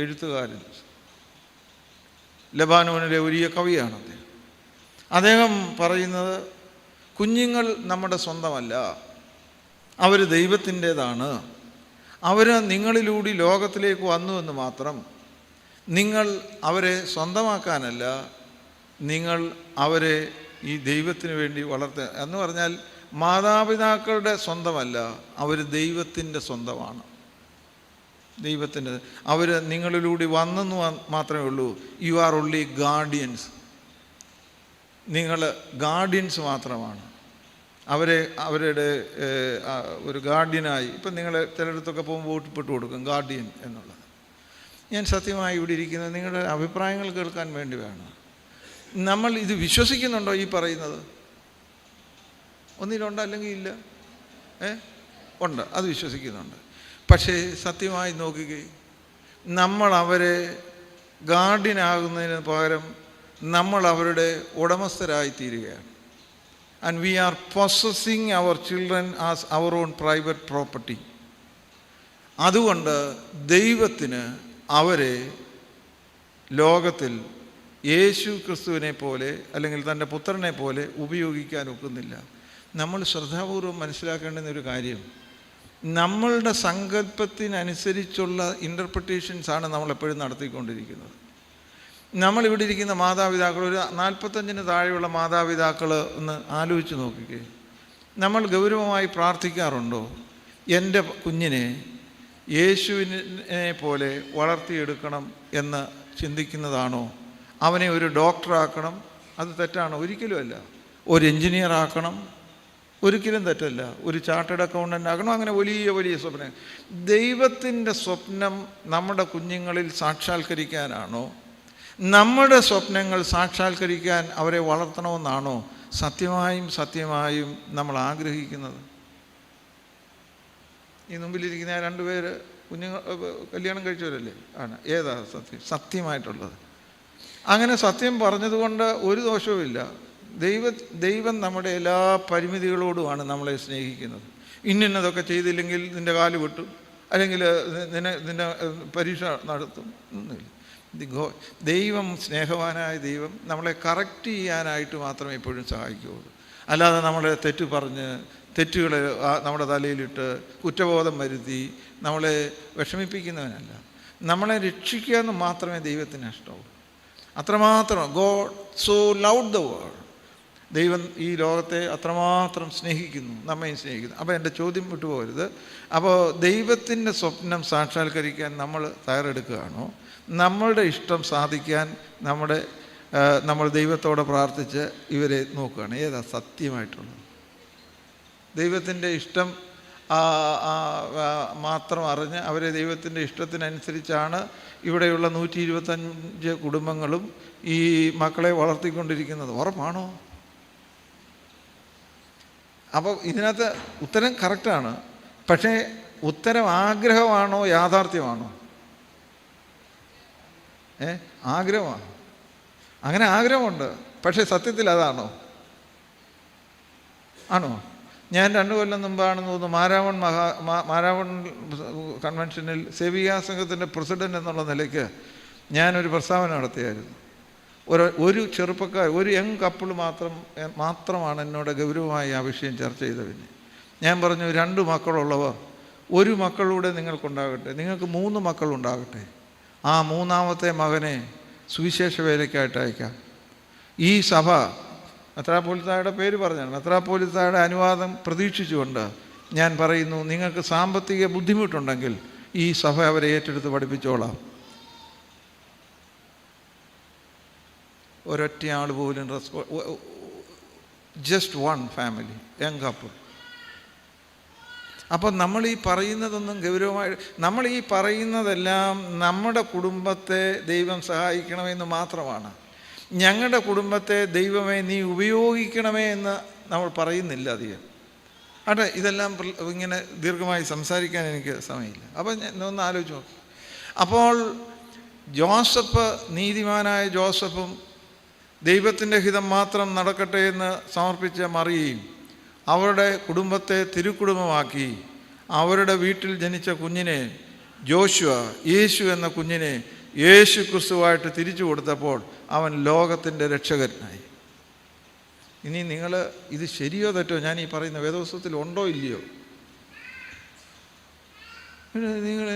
എഴുത്തുകാരൻ, ലബാനോനിലെ വലിയ കവിയാണ് അദ്ദേഹം പറയുന്നത്, കുഞ്ഞുങ്ങൾ നമ്മുടെ സ്വന്തമല്ല, അവർ ദൈവത്തിൻ്റേതാണ്. അവർ നിങ്ങളിലൂടെ ലോകത്തിലേക്ക് വന്നു എന്ന് മാത്രം. നിങ്ങൾ അവരെ സ്വന്തമാക്കാനല്ല, നിങ്ങൾ അവരെ ഈ ദൈവത്തിന് വേണ്ടി വളർത്തുക എന്ന് പറഞ്ഞാൽ മാതാപിതാക്കളുടെ സ്വന്തമല്ല, അവർ ദൈവത്തിൻ്റെ സ്വന്തമാണ്. ദൈവത്തിൻ്റെ അവർ നിങ്ങളിലൂടെ വന്നെന്ന് മാത്രമേ ഉള്ളൂ. You are only guardians. നിങ്ങൾ ഗാർഡിയൻസ് മാത്രമാണ്. അവരുടെ ഒരു ഗാർഡിയനായി. ഇപ്പം നിങ്ങൾ ചിലയിടത്തൊക്കെ പോകുമ്പോൾ വോട്ടിപ്പെട്ട് കൊടുക്കും ഗാർഡിയൻ എന്നുള്ളത്. ഞാൻ സത്യമായി ഇവിടെ ഇരിക്കുന്നത് നിങ്ങളുടെ അഭിപ്രായങ്ങൾ കേൾക്കാൻ വേണ്ടി വേണം. നമ്മൾ ഇത് വിശ്വസിക്കുന്നുണ്ടോ ഈ പറയുന്നത്? ഒന്നിലുണ്ട്, അല്ലെങ്കിൽ ഇല്ല. ഉണ്ട്, അത് വിശ്വസിക്കുന്നുണ്ട്. പക്ഷേ സത്യമായി നോക്കുകയും നമ്മൾ അവരെ ഗാർഡിയനാകുന്നതിന് പകരം നമ്മൾ അവരുടെ ഉടമസ്ഥരായി തീരുകയാണ്. And we are possessing our children as our own private property. അതുകൊണ്ട് ദൈവത്തിന് അവരെ ലോകത്തിൽ യേശു ക്രിസ്തുവിനെ പോലെ അല്ലെങ്കിൽ തൻ്റെ പുത്രനെ പോലെ ഉപയോഗിക്കാൻ ഒക്കുന്നില്ല. നമ്മൾ ശ്രദ്ധാപൂർവം മനസ്സിലാക്കേണ്ടുന്ന ഒരു കാര്യം, നമ്മളുടെ സങ്കല്പത്തിനനുസരിച്ചുള്ള ഇൻ്റർപ്രിട്ടേഷൻസാണ് നമ്മളെപ്പോഴും നടത്തിക്കൊണ്ടിരിക്കുന്നത്. നമ്മളിവിടെ ഇരിക്കുന്ന മാതാപിതാക്കൾ, ഒരു 45 താഴെയുള്ള മാതാപിതാക്കൾ ഒന്ന് ആലോചിച്ച് നോക്കിക്കേ. നമ്മൾ ഗൗരവമായി പ്രാർത്ഥിക്കാറുണ്ടോ? എൻ്റെ കുഞ്ഞിനെ യേശുവിനെ പോലെ വളർത്തിയെടുക്കണം എന്ന് ചിന്തിക്കുന്നതാണോ? അവനെ ഒരു ഡോക്ടറാക്കണം, അത് തെറ്റാണോ? ഒരിക്കലുമല്ല. ഒരു എൻജിനീയർ ആക്കണം, ഒരിക്കലും തെറ്റല്ല. ഒരു ചാർട്ടേഡ് അക്കൗണ്ടൻ്റ് ആക്കണം, അങ്ങനെ വലിയ വലിയ സ്വപ്നം. ദൈവത്തിൻ്റെ സ്വപ്നം നമ്മുടെ കുഞ്ഞുങ്ങളിൽ സാക്ഷാത്കരിക്കാനാണോ? നമ്മുടെ സ്വപ്നങ്ങൾ സാക്ഷാത്കരിക്കാൻ അവരെ വളർത്തണമെന്നാണോ സത്യമായും നമ്മൾ ആഗ്രഹിക്കുന്നത്? ഈ മുമ്പിലിരിക്കുന്ന 2 പേര് കുഞ്ഞുങ്ങൾ കല്യാണം കഴിച്ചവരല്ലേ? ആണ്. ഏതാ സത്യമായിട്ടുള്ളത്? അങ്ങനെ സത്യം പറഞ്ഞതുകൊണ്ട് ഒരു ദോഷവുമില്ല. ദൈവം നമ്മുടെ എല്ലാ പരിമിതികളോടുമാണ് നമ്മളെ സ്നേഹിക്കുന്നത്. ഇന്നതൊക്കെ ചെയ്തില്ലെങ്കിൽ നിൻ്റെ കാല് വെട്ടും, അല്ലെങ്കിൽ നിന്നെ പരീക്ഷ നടത്തും, ഒന്നുമില്ല. ദൈവം സ്നേഹവാനായ ദൈവം നമ്മളെ കറക്റ്റ് ചെയ്യാനായിട്ട് മാത്രമേ എപ്പോഴും സഹായിക്കുകയുള്ളൂ. അല്ലാതെ നമ്മളെ തെറ്റുകളെ നമ്മുടെ തലയിലിട്ട് കുറ്റബോധം വരുത്തി നമ്മളെ വിഷമിപ്പിക്കുന്നവനല്ല. നമ്മളെ രക്ഷിക്കുക എന്ന് മാത്രമേ ദൈവത്തിന് ഇഷ്ടമുള്ളൂ. അത്രമാത്രം God so loved the world. ദൈവം ഈ ലോകത്തെ അത്രമാത്രം സ്നേഹിക്കുന്നു, നമ്മയും സ്നേഹിക്കുന്നു. അപ്പോൾ എൻ്റെ ചോദ്യം വിട്ടുപോകരുത്. അപ്പോൾ ദൈവത്തിൻ്റെ സ്വപ്നം സാക്ഷാത്കരിക്കാൻ നമ്മൾ തയ്യാറെടുക്കുകയാണോ? നമ്മളുടെ ഇഷ്ടം സാധിക്കാൻ നമ്മൾ ദൈവത്തോടെ പ്രാർത്ഥിച്ച് ഇവരെ നോക്കുകയാണ്. ഏതാ സത്യമായിട്ടുള്ളത്? ദൈവത്തിൻ്റെ ഇഷ്ടം മാത്രം അറിഞ്ഞ് അവരെ ദൈവത്തിൻ്റെ ഇഷ്ടത്തിനനുസരിച്ചാണ് ഇവിടെയുള്ള 125 കുടുംബങ്ങളും ഈ മക്കളെ വളർത്തിക്കൊണ്ടിരിക്കുന്നത്. ഉറപ്പാണോ? അപ്പോൾ ഇതിനകത്ത് ഉത്തരം കറക്റ്റാണ്. പക്ഷേ ഉത്തരം ആഗ്രഹമാണോ യാഥാർത്ഥ്യമാണോ? ആഗ്രഹമാണ്. അങ്ങനെ ആഗ്രഹമുണ്ട്, പക്ഷേ സത്യത്തിൽ അതാണോ? ആണോ? ഞാൻ 2 കൊല്ലം മുമ്പാണെന്ന് തോന്നുന്നു മാരാവൺ കൺവെൻഷനിൽ സേവികാ സംഘത്തിൻ്റെ പ്രസിഡൻ്റ് എന്നുള്ള നിലയ്ക്ക് ഞാനൊരു പ്രസ്താവന നടത്തിയായിരുന്നു. ഒരു ചെറുപ്പക്കാർ, ഒരു യങ് കപ്പിൾ മാത്രമാണ് എന്നോട് ഗൗരവമായി ആ വിഷയം ചർച്ച ചെയ്തത്. ഞാൻ പറഞ്ഞു, 2 മക്കളുള്ളവർ 1 മക്കളൂടെ നിങ്ങൾക്കുണ്ടാകട്ടെ, നിങ്ങൾക്ക് 3 മക്കളുണ്ടാകട്ടെ. ആ 3ാമത്തെ മകനെ സുവിശേഷ വേലയ്ക്കായിട്ട് അയക്കാം. ഈ സഭ മെത്രാപ്പോലീത്തായുടെ പേര് പറഞ്ഞാണ്, മെത്രാപ്പോലീത്തായുടെ അനുവാദം പ്രതീക്ഷിച്ചുകൊണ്ട് ഞാൻ പറയുന്നു, നിങ്ങൾക്ക് സാമ്പത്തിക ബുദ്ധിമുട്ടുണ്ടെങ്കിൽ ഈ സഭ അവരെ ഏറ്റെടുത്ത് പഠിപ്പിച്ചോളാം. ഒരൊറ്റ ആൾ പോലും ജസ്റ്റ് 1 ഫാമിലി, യങ് കപ്പിൾ. അപ്പം നമ്മൾ ഈ പറയുന്നതൊന്നും ഗൗരവമായി, നമ്മൾ ഈ പറയുന്നതെല്ലാം നമ്മുടെ കുടുംബത്തെ ദൈവം സഹായിക്കണമെന്ന് മാത്രമാണ്. ഞങ്ങളുടെ കുടുംബത്തെ ദൈവമേ നീ ഉപയോഗിക്കണമേ എന്ന് നമ്മൾ പറയുന്നില്ല അധികം. അതെ, ഇതെല്ലാം ഇങ്ങനെ ദീർഘമായി സംസാരിക്കാൻ എനിക്ക് സമയമില്ല. അപ്പം ഒന്ന് ആലോചിച്ച് നോക്കും. അപ്പോൾ ജോസഫ്, നീതിമാനായ ജോസഫും ദൈവത്തിൻ്റെ ഹിതം മാത്രം നടക്കട്ടെ എന്ന് സമർപ്പിച്ച മറിയയും അവരുടെ കുടുംബത്തെ തിരുക്കുടുംബമാക്കി അവരുടെ വീട്ടിൽ ജനിച്ച കുഞ്ഞിനെ യേശു എന്ന കുഞ്ഞിനെ യേശു ക്രിസ്തുവായിട്ട് തിരിച്ചു കൊടുത്തപ്പോൾ അവൻ ലോകത്തിൻ്റെ രക്ഷകനായി. ഇനി നിങ്ങൾ ഇത് ശരിയോ തെറ്റോ ഞാൻ ഈ പറയുന്ന വേദപുസ്തകത്തിൽ ഉണ്ടോ ഇല്ലയോ? നിങ്ങൾ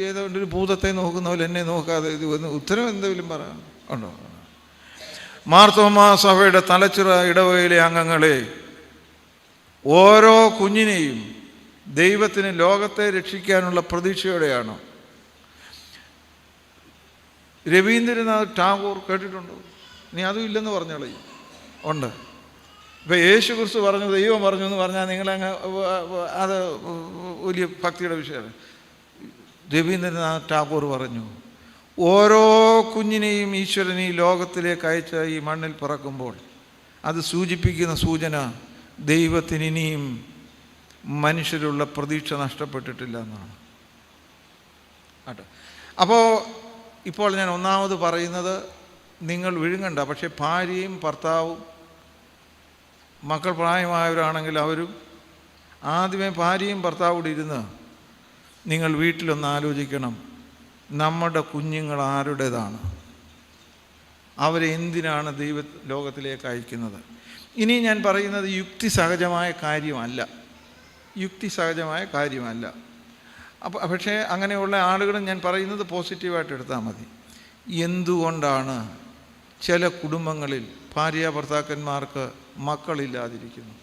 ഏതോ ഒരു ഭൂതത്തെ നോക്കുന്ന പോലെ എന്നെ നോക്കാതെ ഇത് ഉത്തരം എന്തെങ്കിലും പറയാം ഉണ്ടോ? മാർത്തോമാ സഭയുടെ തലച്ചിറ ഇടവകയിലെ അംഗങ്ങളെ, ഓരോ കുഞ്ഞിനെയും ദൈവത്തിന് ലോകത്തെ രക്ഷിക്കാനുള്ള പ്രതീക്ഷയോടെയാണ്. രവീന്ദ്രനാഥ് ടാഗോർ കേട്ടിട്ടുണ്ടോ? നീ അതും ഇല്ലെന്ന് പറഞ്ഞോളൂ. ഉണ്ട്. ഇപ്പം യേശു ക്രിസ്തു പറഞ്ഞു, ദൈവം പറഞ്ഞു എന്ന് പറഞ്ഞാൽ നിങ്ങളങ്ങ് അത് വലിയ ഭക്തിയുടെ വിഷയമാണ്. രവീന്ദ്രനാഥ് ടാഗോർ പറഞ്ഞു, ഓരോ കുഞ്ഞിനെയും ഈശ്വരൻ ഈ ലോകത്തിലേക്ക് അയച്ച ഈ മണ്ണിൽ പിറക്കുമ്പോൾ അത് സൂചിപ്പിക്കുന്ന സൂചന ദൈവത്തിന് ഇനിയും മനുഷ്യരുള്ള പ്രതീക്ഷ നഷ്ടപ്പെട്ടിട്ടില്ല എന്നാണ്. ആട്ടെ, അപ്പോൾ ഇപ്പോൾ ഞാൻ ഒന്നാമത് പറയുന്നത്, നിങ്ങൾ വിഴുങ്ങണ്ട. പക്ഷേ ഭാര്യയും ഭർത്താവും മക്കൾ പ്രായമായവരാണെങ്കിൽ അവരും ആദ്യമേ ഭാര്യയും ഭർത്താവും കൂടി ഇരുന്ന് നിങ്ങൾ വീട്ടിലൊന്ന് ആലോചിക്കണം, നമ്മുടെ കുഞ്ഞുങ്ങൾ ആരുടേതാണ്, അവരെ എന്തിനാണ് ലോകത്തിലേക്ക് അയക്കുന്നത്. ഇനി ഞാൻ പറയുന്നത് യുക്തിസഹജമായ കാര്യമല്ല. പക്ഷേ അങ്ങനെയുള്ള ആളുകളും ഞാൻ പറയുന്നത് പോസിറ്റീവായിട്ട് എടുത്താൽ മതി. എന്തുകൊണ്ടാണ് ചില കുടുംബങ്ങളിൽ ഭാര്യ ഭർത്താക്കന്മാർക്ക് മക്കളില്ലാതിരിക്കുന്നു?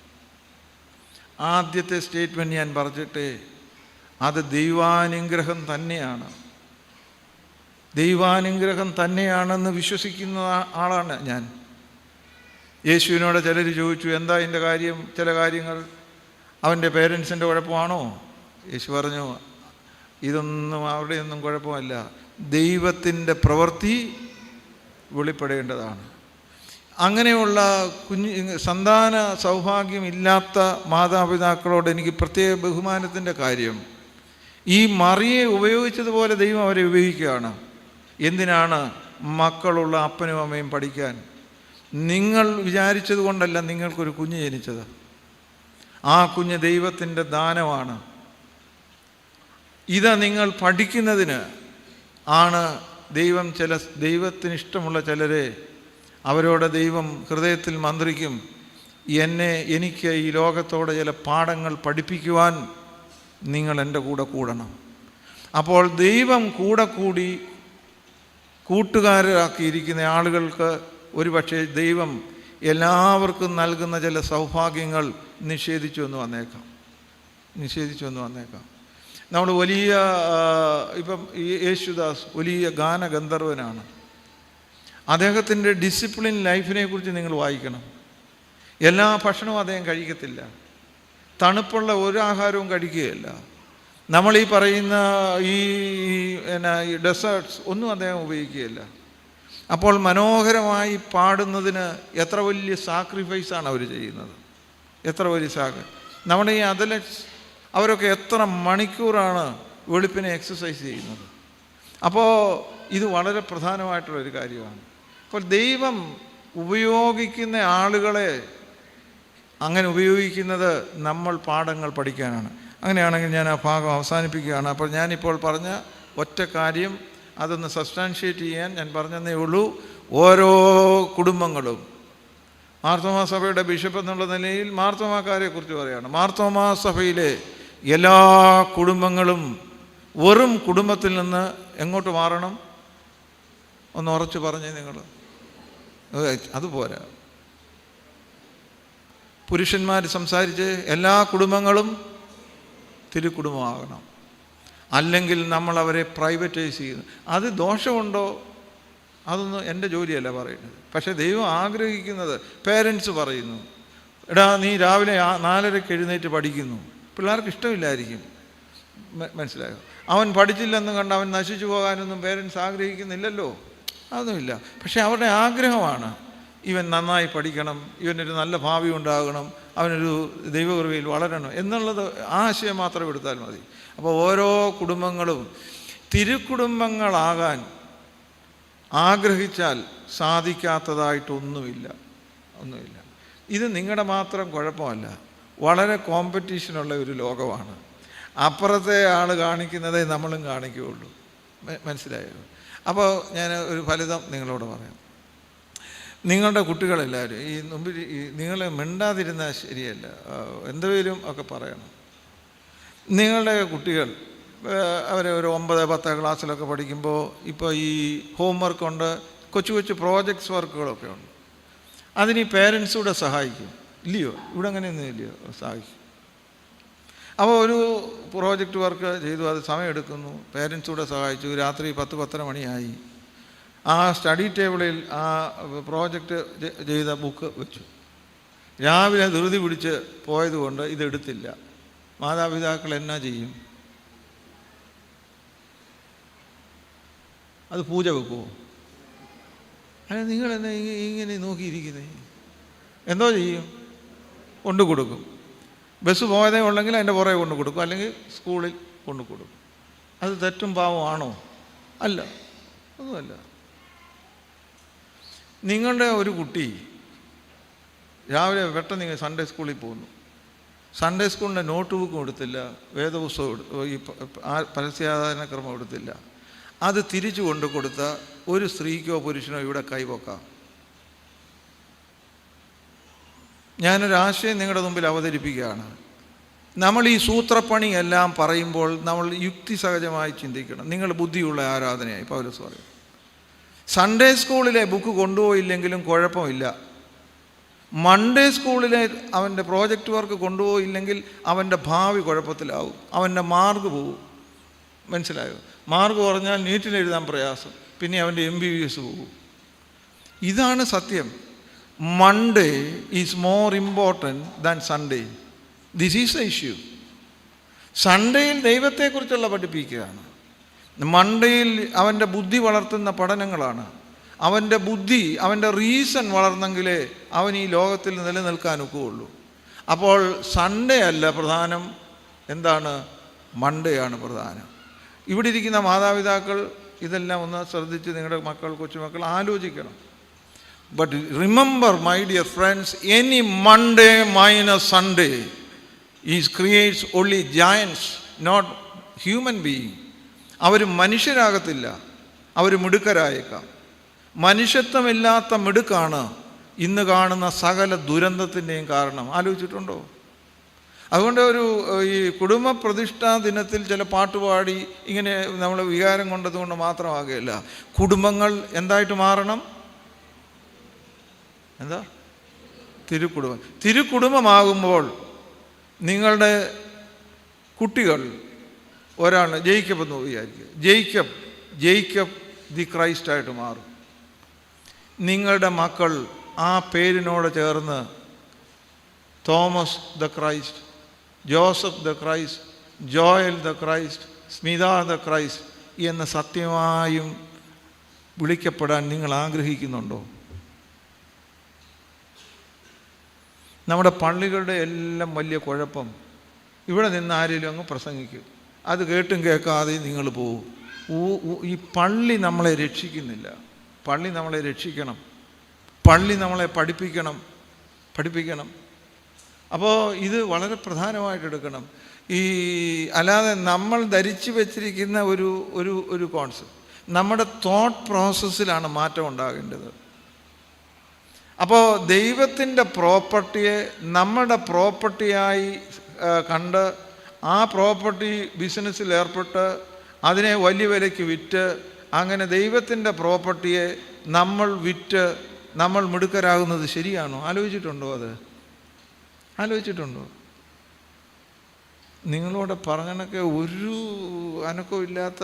ആദ്യത്തെ സ്റ്റേറ്റ്മെൻറ്റ് ഞാൻ പറഞ്ഞിട്ടേ, അത് ദൈവാനുഗ്രഹം തന്നെയാണെന്ന് വിശ്വസിക്കുന്ന ആളാണ് ഞാൻ. യേശുവിനോട് ചിലർ ചോദിച്ചു, എന്താ ഇതിൻ്റെ കാര്യം, ചില കാര്യങ്ങൾ അവൻ്റെ പേരൻസിൻ്റെ കുഴപ്പമാണോ? യേശു പറഞ്ഞു, ഇതൊന്നും അവരുടെയൊന്നും കുഴപ്പമല്ല, ദൈവത്തിൻ്റെ പ്രവൃത്തി വെളിപ്പെടേണ്ടതാണ്. അങ്ങനെയുള്ള സന്താന സൗഭാഗ്യമില്ലാത്ത മാതാപിതാക്കളോട് എനിക്ക് പ്രത്യേക ബഹുമാനത്തിൻ്റെ കാര്യം, ഈ മറിയെ ഉപയോഗിച്ചതുപോലെ ദൈവം അവരെ ഉപയോഗിക്കുകയാണ്. എന്തിനാണ്? മക്കളുള്ള അപ്പനും അമ്മയും പഠിക്കാൻ. നിങ്ങൾ വിചാരിച്ചത് കൊണ്ടല്ല നിങ്ങൾക്കൊരു കുഞ്ഞ് ജനിച്ചത്. ആ കുഞ്ഞ് ദൈവത്തിൻ്റെ ദാനമാണ്. ഇത് നിങ്ങൾ പഠിക്കുന്നതിന് ആണ് ദൈവത്തിന് ഇഷ്ടമുള്ള ചിലരെ അവരോട് ദൈവം ഹൃദയത്തിൽ മന്ത്രിക്കും, എനിക്ക് ഈ ലോകത്തോടെ ചില പാഠങ്ങൾ പഠിപ്പിക്കുവാൻ നിങ്ങൾ എൻ്റെ കൂടെ കൂടണം. അപ്പോൾ ദൈവം കൂടി കൂട്ടുകാരാക്കിയിരിക്കുന്ന ആളുകൾക്ക് ഒരുപക്ഷെ ദൈവം എല്ലാവർക്കും നൽകുന്ന ചില സൗഭാഗ്യങ്ങൾ നിഷേധിച്ചു എന്ന് വന്നേക്കാം. നമ്മൾ വലിയ ഇപ്പം യേശുദാസ് വലിയ ഗാനഗന്ധർവനാണ്. അദ്ദേഹത്തിൻ്റെ ഡിസിപ്ലിൻ ലൈഫിനെ കുറിച്ച് നിങ്ങൾ വായിക്കണം. എല്ലാ ഭക്ഷണവും അദ്ദേഹം കഴിക്കത്തില്ല, തണുപ്പുള്ള ഒരു ആഹാരവും കഴിക്കുകയില്ല. നമ്മൾ ഈ പറയുന്ന ഈ ഡെസേർട്ട്സ് ഒന്നും അദ്ദേഹം ഉപയോഗിക്കുകയില്ല. അപ്പോൾ മനോഹരമായി പാടുന്നതിന് എത്ര വലിയ സാക്രിഫൈസാണ് അവർ ചെയ്യുന്നത്, എത്ര വലിയ നമ്മുടെ ഈ അത്ലറ്റ്സ് അവരൊക്കെ എത്ര മണിക്കൂറാണ് വെളുപ്പിനെ എക്സസൈസ് ചെയ്യുന്നത്. അപ്പോൾ ഇത് വളരെ പ്രധാനമായിട്ടുള്ളൊരു കാര്യമാണ്. അപ്പോൾ ദൈവം ഉപയോഗിക്കുന്ന ആളുകളെ അങ്ങനെ ഉപയോഗിക്കുന്നത് നമ്മൾ പാഠങ്ങൾ പഠിക്കാനാണ്. അങ്ങനെയാണെങ്കിൽ ഞാൻ ആ ഭാഗം അവസാനിപ്പിക്കുകയാണ്. അപ്പോൾ ഞാനിപ്പോൾ പറഞ്ഞ ഒറ്റ കാര്യം അതൊന്ന് സബ്സ്റ്റാൻഷിയേറ്റ് ചെയ്യാൻ ഞാൻ പറഞ്ഞതേ ഉള്ളൂ. ഓരോ കുടുംബങ്ങളും, മാർത്തോമാ സഭയുടെ ബിഷപ്പ് എന്നുള്ള നിലയിൽ മാർത്തോമാക്കാരെക്കുറിച്ച് പറയുകയാണ്, മാർത്തോമാ സഭയിലെ എല്ലാ കുടുംബങ്ങളും വെറും കുടുംബത്തിൽ നിന്ന് എങ്ങോട്ട് മാറണം? ഒന്ന് ഉറച്ചു പറഞ്ഞേ നിങ്ങൾ. അതുപോരാ. പുരുഷന്മാർ സംസാരിച്ച് എല്ലാ കുടുംബങ്ങളും തിരുക്കുടുംബമാകണം. അല്ലെങ്കിൽ നമ്മൾ അവരെ പ്രൈവറ്റൈസ് ചെയ്യുന്നു. അത് ദോഷമുണ്ടോ? അതൊന്നും എൻ്റെ ജോലിയല്ല പറയുന്നത്. പക്ഷേ ദൈവം ആഗ്രഹിക്കുന്നത്, പേരൻസ് പറയുന്നു, എടാ നീ രാവിലെ 4:30 എഴുന്നേറ്റ് പഠിക്കുന്നു, പിള്ളേർക്ക് ഇഷ്ടമില്ലായിരിക്കും, മനസ്സിലായോ? അവൻ പഠിച്ചില്ലെന്ന് കണ്ട് അവൻ നശിച്ചു പോകാനൊന്നും പേരൻസ് ആഗ്രഹിക്കുന്നില്ലല്ലോ, അതൊന്നുമില്ല. പക്ഷേ അവരുടെ ആഗ്രഹമാണ് ഇവൻ നന്നായി പഠിക്കണം, ഇവനൊരു നല്ല ഭാവി ഉണ്ടാകണം, അവനൊരു ദൈവകൃപയിൽ വളരണം എന്നുള്ളത് ആശയം മാത്രം എടുത്താൽ മതി. അപ്പോൾ ഓരോ കുടുംബങ്ങളും തിരുക്കുടുംബങ്ങളാകാൻ ആഗ്രഹിച്ചാൽ സാധിക്കാത്തതായിട്ടൊന്നുമില്ല. ഇത് നിങ്ങളുടെ മാത്രം കുഴപ്പമല്ല, വളരെ കോമ്പറ്റീഷനുള്ള ഒരു ലോകമാണ്. അപ്പുറത്തെ ആൾ കാണിക്കുന്നതേ നമ്മളും കാണിക്കുകയുള്ളൂ, മനസ്സിലായോ? അപ്പോൾ ഞാൻ ഒരു ഫലിതം നിങ്ങളോട് പറയാം. നിങ്ങളുടെ കുട്ടികളെല്ലാവരും നിങ്ങൾ മിണ്ടാതിരുന്നാൽ ശരിയല്ല, എന്തെങ്കിലും ഒക്കെ പറയണം. നിങ്ങളുടെ കുട്ടികൾ അവർ ഒരു 9-10 ക്ലാസ്സിലൊക്കെ പഠിക്കുമ്പോൾ ഇപ്പോൾ ഈ ഹോംവർക്കുണ്ട്, കൊച്ചു പ്രോജക്ട്സ് വർക്കുകളൊക്കെ ഉണ്ട്. അതിന് ഈ പേരൻസ് കൂടെ സഹായിക്കും, ഇല്ലയോ? ഇവിടെ അങ്ങനെയൊന്നും ഇല്ലയോ? സഹായിക്കും. അപ്പോൾ ഒരു പ്രോജക്റ്റ് വർക്ക് ചെയ്തു, അത് സമയമെടുക്കുന്നു, പേരൻസ് കൂടെ സഹായിച്ചു, രാത്രി 10-10:30 മണിയായി. ആ സ്റ്റഡി ടേബിളിൽ ആ പ്രോജക്റ്റ് ചെയ്ത ബുക്ക് വെച്ചു. രാവിലെ ധൃതി പിടിച്ച് പോയതുകൊണ്ട് ഇതെടുത്തില്ല. മാതാപിതാക്കൾ എന്നാ ചെയ്യും? അത് പൂജ വെക്കുമോ? അല്ല, നിങ്ങളെന്നാ ഇങ്ങനെ നോക്കിയിരിക്കുന്നേ? എന്തോ ചെയ്യും? കൊണ്ടു കൊടുക്കും. ബസ് പോയതേ ഉള്ളെങ്കിൽ അതിൻ്റെ പുറകെ കൊണ്ടു കൊടുക്കും, അല്ലെങ്കിൽ സ്കൂളിൽ കൊണ്ടു കൊടുക്കും. അത് തെറ്റും പാവമാണോ? അല്ല, ഒന്നുമല്ല. നിങ്ങളുടെ ഒരു കുട്ടി രാവിലെ പെട്ടെന്ന് സൺഡേ സ്കൂളിൽ പോകുന്നു. സൺഡേ സ്കൂളിൻ്റെ നോട്ട് ബുക്കും എടുത്തില്ല, വേദപുസ്തകം ഈ പരസ്യാധാരണക്രമം എടുത്തില്ല. അത് തിരിച്ചു കൊണ്ടു കൊടുത്ത ഒരു സ്ത്രീക്കോ പുരുഷനോ ഇവിടെ കൈവക്കാം. ഞാനൊരാശയം നിങ്ങളുടെ മുമ്പിൽ അവതരിപ്പിക്കുകയാണ്. നമ്മൾ ഈ സൂത്രപ്പണി എല്ലാം പറയുമ്പോൾ നമ്മൾ യുക്തിസഹജമായി ചിന്തിക്കണം. നിങ്ങൾ ബുദ്ധിയുള്ള ആരാധനയായി പൗലോസ് പറയും. സൺഡേ സ്കൂളിലെ ബുക്ക് കൊണ്ടുപോയില്ലെങ്കിലും കുഴപ്പമില്ല. മൺഡേ സ്കൂളിലെ അവൻ്റെ പ്രോജക്റ്റ് വർക്ക് കൊണ്ടുപോയില്ലെങ്കിൽ അവൻ്റെ ഭാവി കുഴപ്പത്തിലാവും, അവൻ്റെ മാർക്ക് പോവും. മനസ്സിലായോ? മാർക്ക് കുറഞ്ഞാൽ നീറ്റിന് എഴുതാൻ പ്രയാസം, പിന്നെ അവൻ്റെ MBBS പോകും. ഇതാണ് സത്യം. Monday is more important than Sunday. This is the issue. സൺഡേയിൽ ദൈവത്തെക്കുറിച്ചുള്ള പഠിപ്പിക്കുകയാണ്. മൺഡേയിൽ അവൻ്റെ ബുദ്ധി വളർത്തുന്ന പഠനങ്ങളാണ്. അവൻ്റെ ബുദ്ധി, അവൻ്റെ റീസൺ വളർന്നെങ്കിലേ അവൻ ഈ ലോകത്തിൽ നിലനിൽക്കാൻ ഒക്കുകയുള്ളൂ. അപ്പോൾ സൺഡേ അല്ല പ്രധാനം, എന്താണ്? മൺഡേ ആണ് പ്രധാനം. ഇവിടെ ഇരിക്കുന്ന മാതാപിതാക്കൾ ഇതെല്ലാം ഒന്ന് ശ്രദ്ധിച്ച് നിങ്ങളുടെ മക്കൾ, കൊച്ചുമക്കൾ ആലോചിക്കണം. But remember my dear friends, any Monday minus Sunday is creates only giants, not human being. അവർ മനുഷ്യരാകത്തില്ല, അവർ മിടുക്കരായേക്കാം. മനുഷ്യത്വമില്ലാത്ത മിടുക്കാണ് ഇന്ന് കാണുന്ന സകല ദുരന്തത്തിൻ്റെയും കാരണം. ആലോചിച്ചിട്ടുണ്ടോ? അതുകൊണ്ട് ഈ കുടുംബ പ്രതിഷ്ഠാ ദിനത്തിൽ ചില പാട്ടുപാടി ഇങ്ങനെ നമ്മൾ വികാരം കൊണ്ടതുകൊണ്ട് മാത്രമാകുകയില്ല. കുടുംബങ്ങൾ എന്തായിട്ട് മാറണം? എന്താ? തിരുക്കുടുംബം. തിരുക്കുടുംബമാകുമ്പോൾ നിങ്ങളുടെ കുട്ടികൾ ഒരാൾ ജേക്കബ് എന്ന് വിചാരിക്കുക. ജേക്കബ് ദി ക്രൈസ്റ്റായിട്ട് മാറും. നിങ്ങളുടെ മക്കൾ ആ പേരിനോട് ചേർന്ന് Thomas the Christ, Joseph the Christ, Joel the Christ, Smitha the Christ എന്ന് സത്യമായും വിളിക്കപ്പെടാൻ നിങ്ങൾ ആഗ്രഹിക്കുന്നുണ്ടോ? നമ്മുടെ പള്ളികളുടെ എല്ലാം വലിയ കുഴപ്പം, ഇവിടെ നിന്ന് ആരെങ്കിലും അങ്ങ് പ്രസംഗിക്കും, അത് കേട്ടും കേൾക്കാതെയും നിങ്ങൾ പോകും. ഈ പള്ളി നമ്മളെ രക്ഷിക്കുന്നില്ല. പള്ളി നമ്മളെ രക്ഷിക്കണം, പള്ളി നമ്മളെ പഠിപ്പിക്കണം. അപ്പോൾ ഇത് വളരെ പ്രധാനമായിട്ട് എടുക്കണം. അല്ലാതെ നമ്മൾ ധരിച്ചു വച്ചിരിക്കുന്ന ഒരു കോൺസെപ്റ്റ്, നമ്മുടെ തോട്ട് പ്രോസസ്സിലാണ് മാറ്റം ഉണ്ടാകേണ്ടത്. അപ്പോൾ ദൈവത്തിൻ്റെ പ്രോപ്പർട്ടിയെ നമ്മുടെ പ്രോപ്പർട്ടിയായി കണ്ട് ആ പ്രോപ്പർട്ടി ബിസിനസ്സിൽ ഏർപ്പെട്ട് അതിനെ വലിയ വിലയ്ക്ക് വിറ്റ് അങ്ങനെ ദൈവത്തിൻ്റെ പ്രോപ്പർട്ടിയെ നമ്മൾ വിറ്റ് നമ്മൾ മിടുക്കരാകുന്നത് ശരിയാണോ? ആലോചിച്ചിട്ടുണ്ടോ? ആലോചിച്ചിട്ടുണ്ടോ? നിങ്ങളോട് പറഞ്ഞണൊക്കെ ഒരു അനക്കവും ഇല്ലാത്ത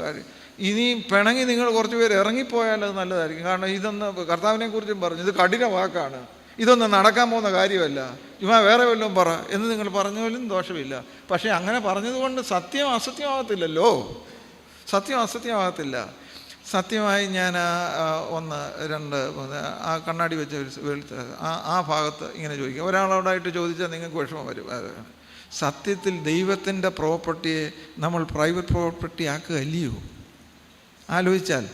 കാര്യം. ഇനി പിണങ്ങി നിങ്ങൾ കുറച്ച് പേര് ഇറങ്ങിപ്പോയാൽ അത് നല്ലതായിരിക്കും. കാരണം ഇതൊന്ന് കർത്താവിനെ കുറിച്ചും പറഞ്ഞു, ഇത് കഠിന വാക്കാണ്, ഇതൊന്നും നടക്കാൻ പോകുന്ന കാര്യമല്ല, ചുമ്മാ വേറെ വല്ലതും പറ എന്ന് നിങ്ങൾ പറഞ്ഞാലും ദോഷമില്ല. പക്ഷേ അങ്ങനെ പറഞ്ഞതുകൊണ്ട് സത്യം അസത്യമാകത്തില്ലല്ലോ. സത്യം അസത്യമാകത്തില്ല. സത്യമായി ഞാൻ 1, 2 ആ കണ്ണാടി വെച്ച് ആ ഭാഗത്ത് ഇങ്ങനെ ചോദിക്കുക. ഒരാളോടായിട്ട് ചോദിച്ചാൽ നിങ്ങൾക്ക് വിഷമം വരും. സത്യത്തിൽ ദൈവത്തിൻ്റെ പ്രോപ്പർട്ടിയെ നമ്മൾ പ്രൈവറ്റ് പ്രോപ്പർട്ടി ആക്കുകയല്ലയോ? ആലോചിച്ചാൽ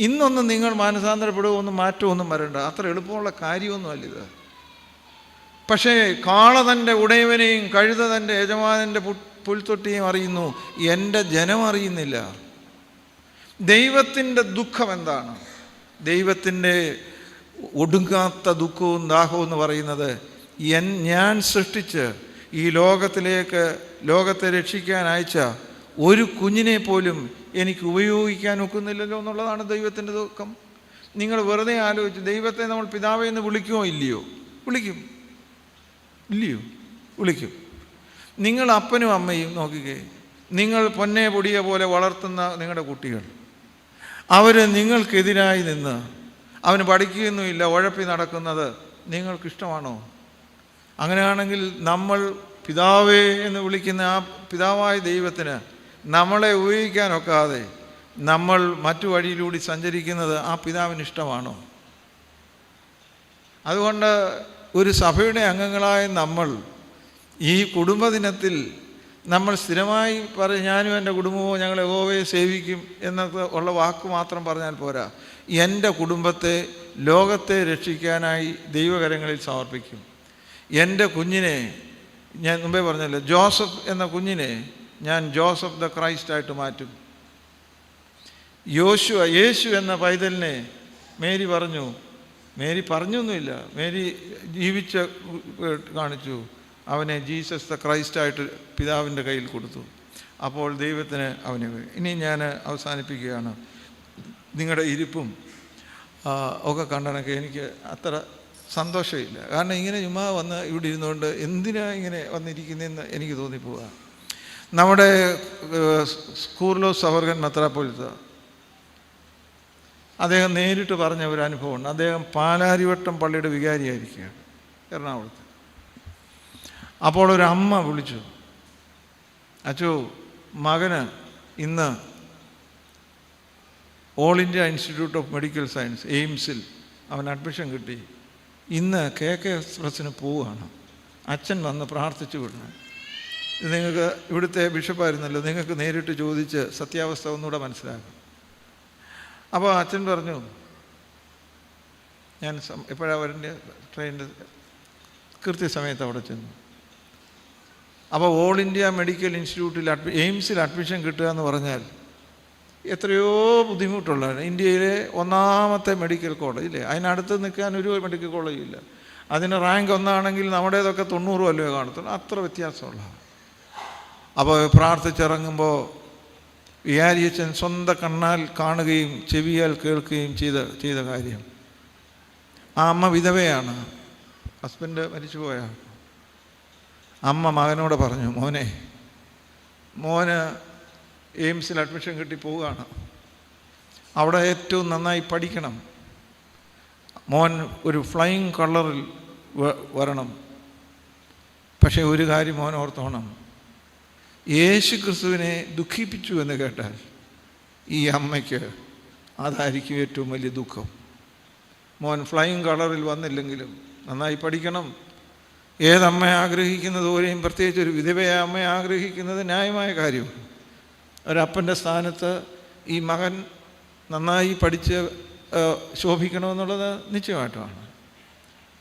ഇന്നൊന്നും നിങ്ങൾ മാനസാന്തരപ്പെടുകയോ ഒന്നും മാറ്റമൊന്നും വരണ്ട, അത്ര എളുപ്പമുള്ള കാര്യമൊന്നുമല്ല ഇത്. പക്ഷേ കാള തൻ്റെ ഉടയവനെയും കഴുത തൻ്റെ യജമാനൻ്റെ പുൽത്തൊട്ടിയും അറിയുന്നു, എൻ്റെ ജനം അറിയുന്നില്ല. ദൈവത്തിൻ്റെ ദുഃഖം എന്താണ്? ദൈവത്തിൻ്റെ ഒടുങ്ങാത്ത ദുഃഖവും ദാഹവും എന്ന് പറയുന്നത്, ഞാൻ സൃഷ്ടിച്ച് ഈ ലോകത്തെ രക്ഷിക്കാൻ അയച്ച ഒരു കുഞ്ഞിനെ പോലും എനിക്ക് ഉപയോഗിക്കാൻ ഒക്കുന്നില്ലല്ലോ എന്നുള്ളതാണ് ദൈവത്തിൻ്റെ ദുഃഖം. നിങ്ങൾ വെറുതെ ആലോചിച്ച്, ദൈവത്തെ നമ്മൾ പിതാവേ എന്ന് വിളിക്കുമോ? ഇല്ലയോ? വിളിക്കും. നിങ്ങൾ അപ്പനും അമ്മയും നോക്കിക്കേ, നിങ്ങൾ പൊന്നെ പൊടിയെ പോലെ വളർത്തുന്ന നിങ്ങളുടെ കുട്ടികൾ, അവർ നിങ്ങൾക്കെതിരായി നിന്ന് അവന് പഠിക്കുകയൊന്നുമില്ല, ഉഴപ്പി നടക്കുന്നത് നിങ്ങൾക്കിഷ്ടമാണോ? അങ്ങനെയാണെങ്കിൽ നമ്മൾ പിതാവേ എന്ന് വിളിക്കുന്ന ആ പിതാവായ ദൈവത്തിന് നമ്മളെ ഉപയോഗിക്കാനൊക്കാതെ നമ്മൾ മറ്റു വഴിയിലൂടെ സഞ്ചരിക്കുന്നത് ആ പിതാവിന് ഇഷ്ടമാണോ? അതുകൊണ്ട് ഒരു സഭയുടെ അംഗങ്ങളായ നമ്മൾ ഈ കുടുംബദിനത്തിൽ നമ്മൾ സ്ഥിരമായി ഞാനും എൻ്റെ കുടുംബവും ഞങ്ങൾ യഹോവയെ സേവിക്കും എന്നൊക്കെ ഉള്ള വാക്ക് മാത്രം പറഞ്ഞാൽ പോരാ. എൻ്റെ കുടുംബത്തെ ലോകത്തെ രക്ഷിക്കാനായി ദൈവകരങ്ങളിൽ സമർപ്പിക്കും. എൻ്റെ കുഞ്ഞിനെ, ഞാൻ മുമ്പേ പറഞ്ഞല്ലോ, ജോസഫ് എന്ന കുഞ്ഞിനെ ഞാൻ ജോസഫ് ദ ക്രൈസ്റ്റായിട്ട് മാറ്റും. യേശു എന്ന പൈതലിനെ മേരി പറഞ്ഞൊന്നുമില്ല, മേരി ജീവിച്ച് കാണിച്ചു. അവനെ ജീസസ് ദ ക്രൈസ്റ്റായിട്ട് പിതാവിൻ്റെ കയ്യിൽ കൊടുത്തു. അപ്പോൾ ദൈവത്തിന് അവനെ. ഇനി ഞാൻ അവസാനിപ്പിക്കുകയാണ്. നിങ്ങളുടെ ഇരിപ്പും ഒക്കെ കണ്ടണക്കെ എനിക്ക് അത്ര സന്തോഷമില്ല. കാരണം ഇങ്ങനെ ചുമ്മാ വന്ന് ഇവിടെ ഇരുന്നുകൊണ്ട് എന്തിനാ ഇങ്ങനെ വന്നിരിക്കുന്നതെന്ന് എനിക്ക് തോന്നിപ്പോവുക. നമ്മുടെ കൂർലോസ് സവർഗൻ മെത്രാപ്പൊലീത്ത അദ്ദേഹം നേരിട്ട് പറഞ്ഞ ഒരു അനുഭവമുണ്ട്. അദ്ദേഹം പാലാരിവട്ടം പള്ളിയുടെ വികാരിയായിരിക്കുകയാണ് എറണാകുളത്ത്. അപ്പോൾ ഒരു അമ്മ വിളിച്ചു, അച്ചോ, മകന് ഇന്ന് all India institute of medical science എയിംസിൽ അവൻ അഡ്മിഷൻ കിട്ടി. ഇന്ന് KK എക്സ്പ്രസ്സിന് പോവുകയാണ്. അച്ഛൻ വന്ന് പ്രാർത്ഥിച്ചു വിടണം. ഇത് നിങ്ങൾക്ക് ഇവിടുത്തെ ബിഷപ്പായിരുന്നല്ലോ, നിങ്ങൾക്ക് നേരിട്ട് ചോദിച്ച് സത്യാവസ്ഥ ഒന്നുകൂടെ മനസ്സിലാക്കും. അപ്പോൾ അച്ഛൻ പറഞ്ഞു, ഞാൻ എപ്പോഴാണ് വരേണ്ട ട്രെയിനിൻ്റെ കൃത്യസമയത്ത് അവിടെ ചെന്നു. അപ്പോൾ ഓൾ ഇന്ത്യ മെഡിക്കൽ ഇൻസ്റ്റിറ്റ്യൂട്ടിൽ എയിംസിൽ അഡ്മിഷൻ കിട്ടുക എന്ന് പറഞ്ഞാൽ എത്രയോ ബുദ്ധിമുട്ടുള്ളതാണ്. ഇന്ത്യയിലെ ഒന്നാമത്തെ മെഡിക്കൽ കോളേജ് ഇല്ലേ, അതിനടുത്ത് നിൽക്കാൻ ഒരു മെഡിക്കൽ കോളേജും ഇല്ല. അതിന് റാങ്ക് ഒന്നാണെങ്കിൽ നമ്മുടേതൊക്കെ 90 വല്ലതും കാണത്തുള്ളൂ, അത്ര വ്യത്യാസമുള്ള. അപ്പോൾ പ്രാർത്ഥിച്ചിറങ്ങുമ്പോൾ വികാരിയച്ഛൻ സ്വന്തം കണ്ണാൽ കാണുകയും ചെവിയാൽ കേൾക്കുകയും ചെയ്ത കാര്യം, ആ അമ്മ വിധവയാണ്, ഹസ്ബൻഡ് മരിച്ചു പോയ അമ്മ മകനോട് പറഞ്ഞു, മോന് എയിംസിൽ അഡ്മിഷൻ കിട്ടി പോവുകയാണ്, അവിടെ ഏറ്റവും നന്നായി പഠിക്കണം, മോൻ ഒരു ഫ്ലൈയിങ് കളറിൽ വരണം. പക്ഷേ ഒരു കാര്യം മോൻ ഓർത്തോണം, യേശു ക്രിസ്തുവിനെ ദുഃഖിപ്പിച്ചു എന്ന് കേട്ടാൽ ഈ അമ്മയ്ക്ക് അതായിരിക്കും ഏറ്റവും വലിയ ദുഃഖം. മോൻ ഫ്ലൈയിങ് കളറിൽ വന്നില്ലെങ്കിലും നന്നായി പഠിക്കണം. ഏതമ്മ ആഗ്രഹിക്കുന്നതുപോലെയും പ്രത്യേകിച്ച് ഒരു വിധവയായ അമ്മ ആഗ്രഹിക്കുന്നത് ന്യായമായ കാര്യമാണ്. ഒരപ്പൻ്റെ സ്ഥാനത്ത് ഈ മകൻ നന്നായി പഠിച്ച് ശോഭിക്കണമെന്നുള്ളത് നിശ്ചയമായിട്ടുമാണ്.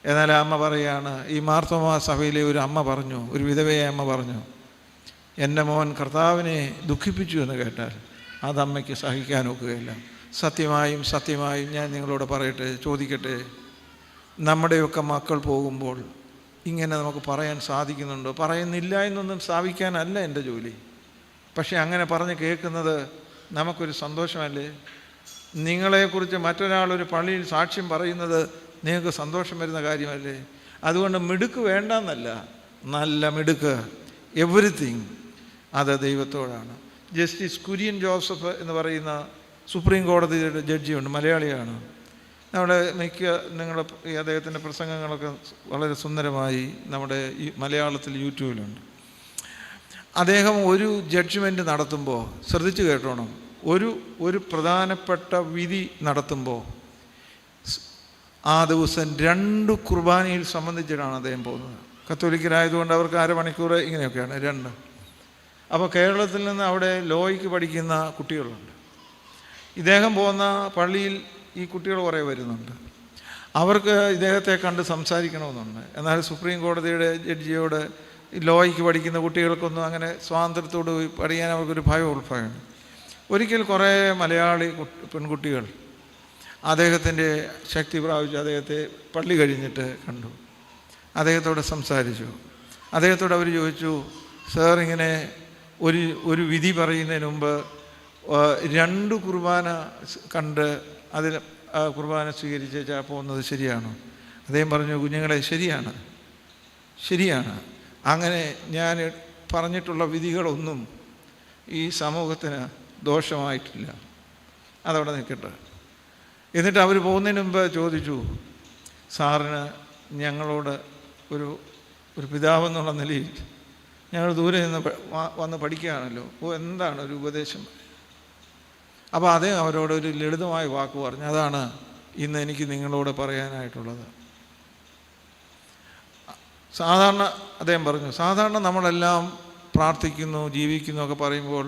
എന്നാൽ അമ്മ പറയുകയാണ്, ഈ മാർത്തോമാ സഭയിലെ ഒരു അമ്മ പറഞ്ഞു, ഒരു വിധവയായ അമ്മ പറഞ്ഞു, എൻ്റെ മോൻ കർത്താവിനെ ദുഃഖിപ്പിച്ചു എന്ന് കേട്ടാൽ അതമ്മയ്ക്ക് സഹിക്കാൻ ഒക്കുകയില്ല. സത്യമായും ഞാൻ നിങ്ങളോട് ചോദിക്കട്ടെ, നമ്മുടെയൊക്കെ മക്കൾ പോകുമ്പോൾ ഇങ്ങനെ നമുക്ക് പറയാൻ സാധിക്കുന്നുണ്ടോ? പറയുന്നില്ല എന്നൊന്നും സ്ഥാപിക്കാനല്ല എൻ്റെ ജോലി. പക്ഷേ അങ്ങനെ പറഞ്ഞ് കേൾക്കുന്നത് നമുക്കൊരു സന്തോഷമല്ലേ? നിങ്ങളെക്കുറിച്ച് മറ്റൊരാളൊരു പള്ളിയിൽ സാക്ഷ്യം പറയുന്നത് നിങ്ങൾക്ക് സന്തോഷം വരുന്ന കാര്യമല്ലേ? അതുകൊണ്ട് മിടുക്ക് വേണ്ടെന്നല്ല, നല്ല മിടുക്ക്, എവറിത്തിങ് അത് ദൈവത്തോടാണ്. ജസ്റ്റിസ് കുര്യൻ ജോസഫ് എന്ന് പറയുന്ന സുപ്രീം കോടതിയുടെ ജഡ്ജിയുണ്ട്, മലയാളിയാണ്. നമ്മുടെ ഈ അദ്ദേഹത്തിൻ്റെ പ്രസംഗങ്ങളൊക്കെ വളരെ സുന്ദരമായി നമ്മുടെ ഈ മലയാളത്തിൽ യൂട്യൂബിലുണ്ട്. അദ്ദേഹം ഒരു ജഡ്ജ്മെൻറ്റ് നടത്തുമ്പോൾ ശ്രദ്ധിച്ച് കേട്ടോണം, ഒരു പ്രധാനപ്പെട്ട വിധി നടത്തുമ്പോൾ ആ ദിവസം 2 കുർബാനയിൽ സംബന്ധിച്ചിട്ടാണ് അദ്ദേഹം പോകുന്നത്. കത്തോലിക്കരായതുകൊണ്ട് അവർക്ക് അരമണിക്കൂർ ഇങ്ങനെയൊക്കെയാണ് 2. അപ്പോൾ കേരളത്തിൽ നിന്ന് അവിടെ ലോയ്ക്ക് പഠിക്കുന്ന കുട്ടികളുണ്ട്. ഇദ്ദേഹം പോകുന്ന പള്ളിയിൽ ഈ കുട്ടികൾ കുറേ വരുന്നുണ്ട്. അവർക്ക് ഇദ്ദേഹത്തെ കണ്ട് സംസാരിക്കണമെന്നുണ്ട്. എന്നാൽ സുപ്രീം കോടതിയുടെ ജഡ്ജിയോട് ലോയ്ക്ക് പഠിക്കുന്ന കുട്ടികൾക്കൊന്നും അങ്ങനെ സ്വാതന്ത്ര്യത്തോട് പഠിക്കാൻ അവർക്കൊരു ഉൾഭയമാണ്. ഒരിക്കൽ കുറേ മലയാളി പെൺകുട്ടികൾ അദ്ദേഹത്തിൻ്റെ ശക്തി പ്രാപിച്ച് അദ്ദേഹത്തെ പള്ളി കഴിഞ്ഞിട്ട് കണ്ടു. അദ്ദേഹത്തോട് സംസാരിച്ചു. അദ്ദേഹത്തോട് അവർ ചോദിച്ചു, സാർ ഇങ്ങനെ ഒരു വിധി പറയുന്നതിന് മുമ്പ് 2 കുർബാന കണ്ട് അതിൽ കുർബാന സ്വീകരിച്ചാൽ പോകുന്നത് ശരിയാണോ? അദ്ദേഹം പറഞ്ഞു, കുഞ്ഞുങ്ങളെ ശരിയാണ്. അങ്ങനെ ഞാൻ പറഞ്ഞിട്ടുള്ള വിധികളൊന്നും ഈ സമൂഹത്തിന് ദോഷമായിട്ടില്ല, അതവിടെ നിൽക്കട്ടെ. എന്നിട്ട് അവർ പോകുന്നതിന് മുമ്പ് ചോദിച്ചു, സാറിന് ഞങ്ങളോട് ഒരു ഒരു പിതാവെന്നുള്ള നിലയിൽ ഞങ്ങൾ ദൂരെ നിന്ന് വന്ന് പഠിക്കുകയാണല്ലോ. എന്താണ് ഒരു ഉപദേശം? അപ്പോൾ അദ്ദേഹം അവരോടൊരു ലളിതമായ വാക്ക് പറഞ്ഞു. അതാണ് ഇന്ന് എനിക്ക് നിങ്ങളോട് പറയാനായിട്ടുള്ളത്. സാധാരണ അദ്ദേഹം പറഞ്ഞു, സാധാരണ നമ്മളെല്ലാം പ്രാർത്ഥിക്കുന്നു, ജീവിക്കുന്നു ഒക്കെ പറയുമ്പോൾ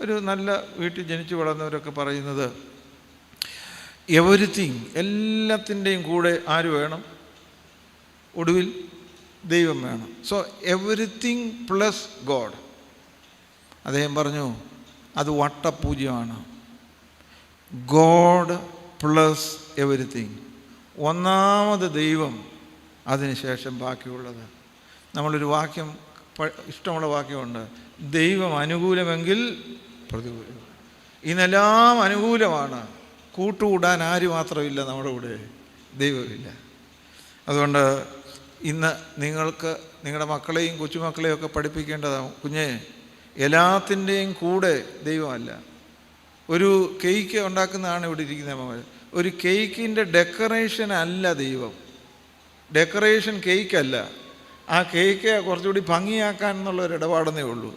ഒരു നല്ല വീട്ടിൽ ജനിച്ചു വളർന്നവരൊക്കെ പറയുന്നത് എവരിത്തിങ്, എല്ലാത്തിൻ്റെയും കൂടെ ആര് വേണം? ഒടുവിൽ ദൈവം വേണം. So everything plus God. അദ്ദേഹം പറഞ്ഞു അത് വട്ടപൂജ്യമാണ്. God plus everything. ഒന്നാമത് ദൈവം, അതിനുശേഷം ബാക്കിയുള്ളത്. നമ്മളൊരു വാക്യം, ഇഷ്ടമുള്ള വാക്യമുണ്ട്, ദൈവം അനുകൂലമെങ്കിൽ പ്രതികൂലം. ഇന്നെല്ലാം അനുകൂലമാണ്. കൂട്ടുകൂടാൻ ആര് മാത്രമില്ല നമ്മുടെ കൂടെ? ദൈവമില്ല. അതുകൊണ്ട് ഇന്ന് നിങ്ങൾക്ക് നിങ്ങളുടെ മക്കളെയും കൊച്ചുമക്കളെയും ഒക്കെ പഠിപ്പിക്കേണ്ടതാവും. കുഞ്ഞേ, എല്ലാത്തിൻ്റെയും കൂടെ ദൈവമല്ല. ഒരു കേക്ക് ഉണ്ടാക്കുന്നതാണ് ഇവിടെ ഇരിക്കുന്ന അമ്മമാർ. ഒരു കേക്കിൻ്റെ ഡെക്കറേഷൻ അല്ല ദൈവം. ഡെക്കറേഷൻ കേക്കല്ല. ആ കേക്ക് കുറച്ചുകൂടി ഭംഗിയാക്കാൻ എന്നുള്ളൊരു ഇടപാടെന്നേ ഉള്ളൂ.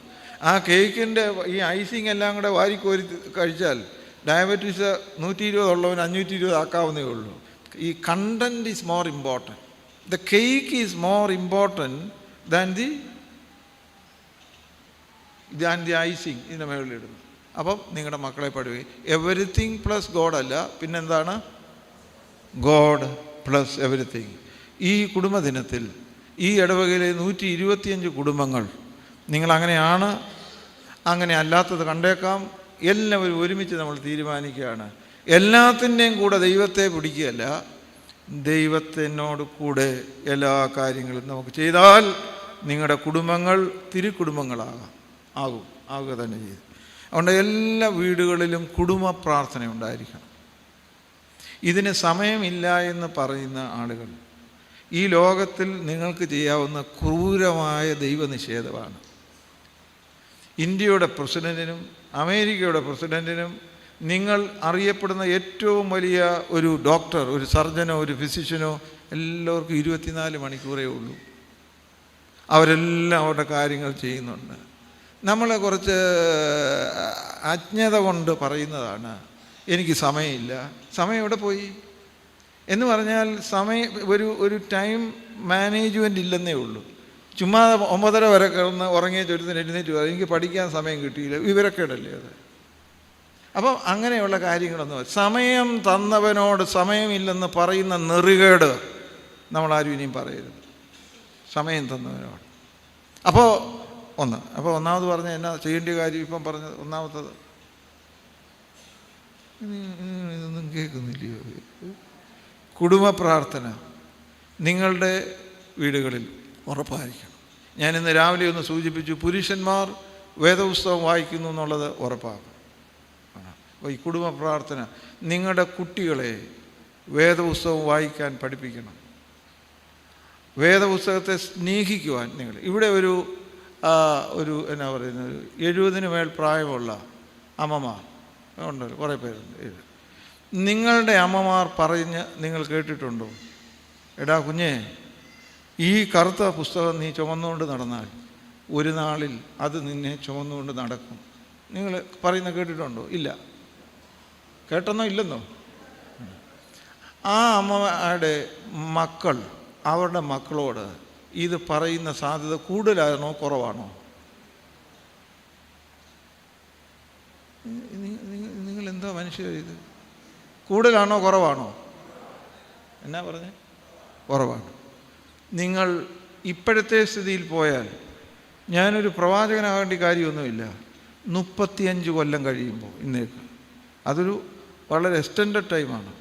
ആ കേക്കിൻ്റെ ഈ ഐസിങ് എല്ലാം കൂടെ വാരിക്കോരി കഴിച്ചാൽ ഡയബറ്റീസ് 120 ഉള്ളവന് 520 ആക്കാവുന്നേ ഉള്ളൂ. ഈ content is more important. The cake is more important than the icing ഇതിൻ്റെ മുകളിലിടുന്നു. അപ്പം നിങ്ങളുടെ മക്കളെ പഠിപ്പിക്കും. എവരിത്തിങ് പ്ലസ് ഗോഡ് അല്ല, പിന്നെന്താണ്? God plus everything. ഈ കുടുംബദിനത്തിൽ ഈ ഇടവകയിലെ 125 കുടുംബങ്ങൾ, നിങ്ങളങ്ങനെയാണ്, അങ്ങനെ അല്ലാത്തത് കണ്ടേക്കാം, എല്ലാവരും ഒരുമിച്ച് നമ്മൾ തീരുമാനിക്കുകയാണ്. എല്ലാത്തിൻ്റെയും കൂടെ ദൈവത്തെ പിടിക്കുകയല്ല, ദൈവത്തിനോട് കൂടെ എല്ലാ കാര്യങ്ങളും നമുക്ക് ചെയ്താൽ നിങ്ങളുടെ കുടുംബങ്ങൾ ആകുക തന്നെ ചെയ്തു. അതുകൊണ്ട് എല്ലാ വീടുകളിലും കുടുംബ പ്രാർത്ഥന ഉണ്ടായിരിക്കണം. ഇതിന് സമയമില്ല എന്ന് പറയുന്ന ആളുകൾ ഈ ലോകത്തിൽ നിങ്ങൾക്ക് ചെയ്യാവുന്ന ക്രൂരമായ ദൈവനിഷേധമാണ്. ഇന്ത്യയുടെ പ്രസിഡൻറ്റിനും അമേരിക്കയുടെ പ്രസിഡൻറ്റിനും നിങ്ങൾ അറിയപ്പെടുന്ന ഏറ്റവും വലിയ ഒരു ഡോക്ടർ, ഒരു സർജനോ, ഒരു ഫിസിഷ്യനോ എല്ലാവർക്കും 24 മണിക്കൂറേ ഉള്ളൂ. അവരെല്ലാം അവരുടെ കാര്യങ്ങൾ ചെയ്യുന്നുണ്ട്. നമ്മളെ കുറച്ച് അജ്ഞത കൊണ്ട് പറയുന്നതാണ് എനിക്ക് സമയമില്ല. സമയം എവിടെ പോയി എന്ന് പറഞ്ഞാൽ ഒരു ടൈം മാനേജ്മെൻ്റ് ഇല്ലെന്നേ ഉള്ളൂ. ചുമ്മാ 9:30 വരെ കിടന്ന് ഉറങ്ങിയ ചുരുത്തിന് എഴുന്നേറ്റ് പറയും എനിക്ക് പഠിക്കാൻ സമയം കിട്ടിയില്ല. വിവരക്കേടല്ലേ അത്? അപ്പം അങ്ങനെയുള്ള കാര്യങ്ങളൊന്നും, സമയം തന്നവനോട് സമയമില്ലെന്ന് പറയുന്ന നെറികേട് നമ്മളാരും ഇനിയും പറയരുത്. സമയം തന്നവനോട്. അപ്പോൾ ഒന്നാമത് പറഞ്ഞ എന്നാ ചെയ്യേണ്ട കാര്യം ഇപ്പം പറഞ്ഞത്. ഒന്നാമത്തത് ഇതൊന്നും കേൾക്കുന്നില്ലയോ? കുടുംബ പ്രാർത്ഥന നിങ്ങളുടെ വീടുകളിൽ ഉറപ്പായിരിക്കണം. ഞാനിന്ന് രാവിലെ ഒന്ന് സൂചിപ്പിച്ചു, പുരുഷന്മാർ വേദപുസ്തകം വായിക്കുന്നു എന്നുള്ളത് ഉറപ്പാകും. അപ്പോൾ ഈ കുടുംബ പ്രാർത്ഥന, നിങ്ങളുടെ കുട്ടികളെ വേദപുസ്തകം വായിക്കാൻ പഠിപ്പിക്കണം. വേദപുസ്തകത്തെ സ്നേഹിക്കുവാൻ നിങ്ങൾ ഇവിടെ ഒരു എന്നാ പറയുന്നത് 70 മേൽ പ്രായമുള്ള അമ്മമാർ ഉണ്ടല്ലോ, കുറേ പേരുണ്ട്. നിങ്ങളുടെ അമ്മമാർ പറഞ്ഞ് നിങ്ങൾ കേട്ടിട്ടുണ്ടോ? എടാ കുഞ്ഞേ, ഈ കറുത്ത പുസ്തകം നീ ചുമന്നുകൊണ്ട് നടന്നാൽ ഒരു നാളിൽ അത് നിന്നെ ചുമന്നുകൊണ്ട് നടക്കും. നിങ്ങൾ പറയുന്ന കേട്ടിട്ടുണ്ടോ? ഇല്ല. കേട്ടെന്നോ ഇല്ലെന്നോ? ആ അമ്മയുടെ മക്കൾ അവരുടെ മക്കളോട് ഇത് പറയുന്ന സാധ്യത കൂടുതലാണോ കുറവാണോ? നിങ്ങളെന്താ മനുഷ്യർ ഇത്? കൂടുതലാണോ കുറവാണോ? എന്നാ പറഞ്ഞേ? കുറവാണ്. നിങ്ങൾ ഇപ്പോഴത്തെ സ്ഥിതിയിൽ പോയാൽ, ഞാനൊരു പ്രവാചകനാകേണ്ട കാര്യമൊന്നുമില്ല, 35 കൊല്ലം കഴിയുമ്പോൾ ഇന്നേക്ക്, അതൊരു വളരെ എക്സ്റ്റൻഡഡ് ടൈമാണ്,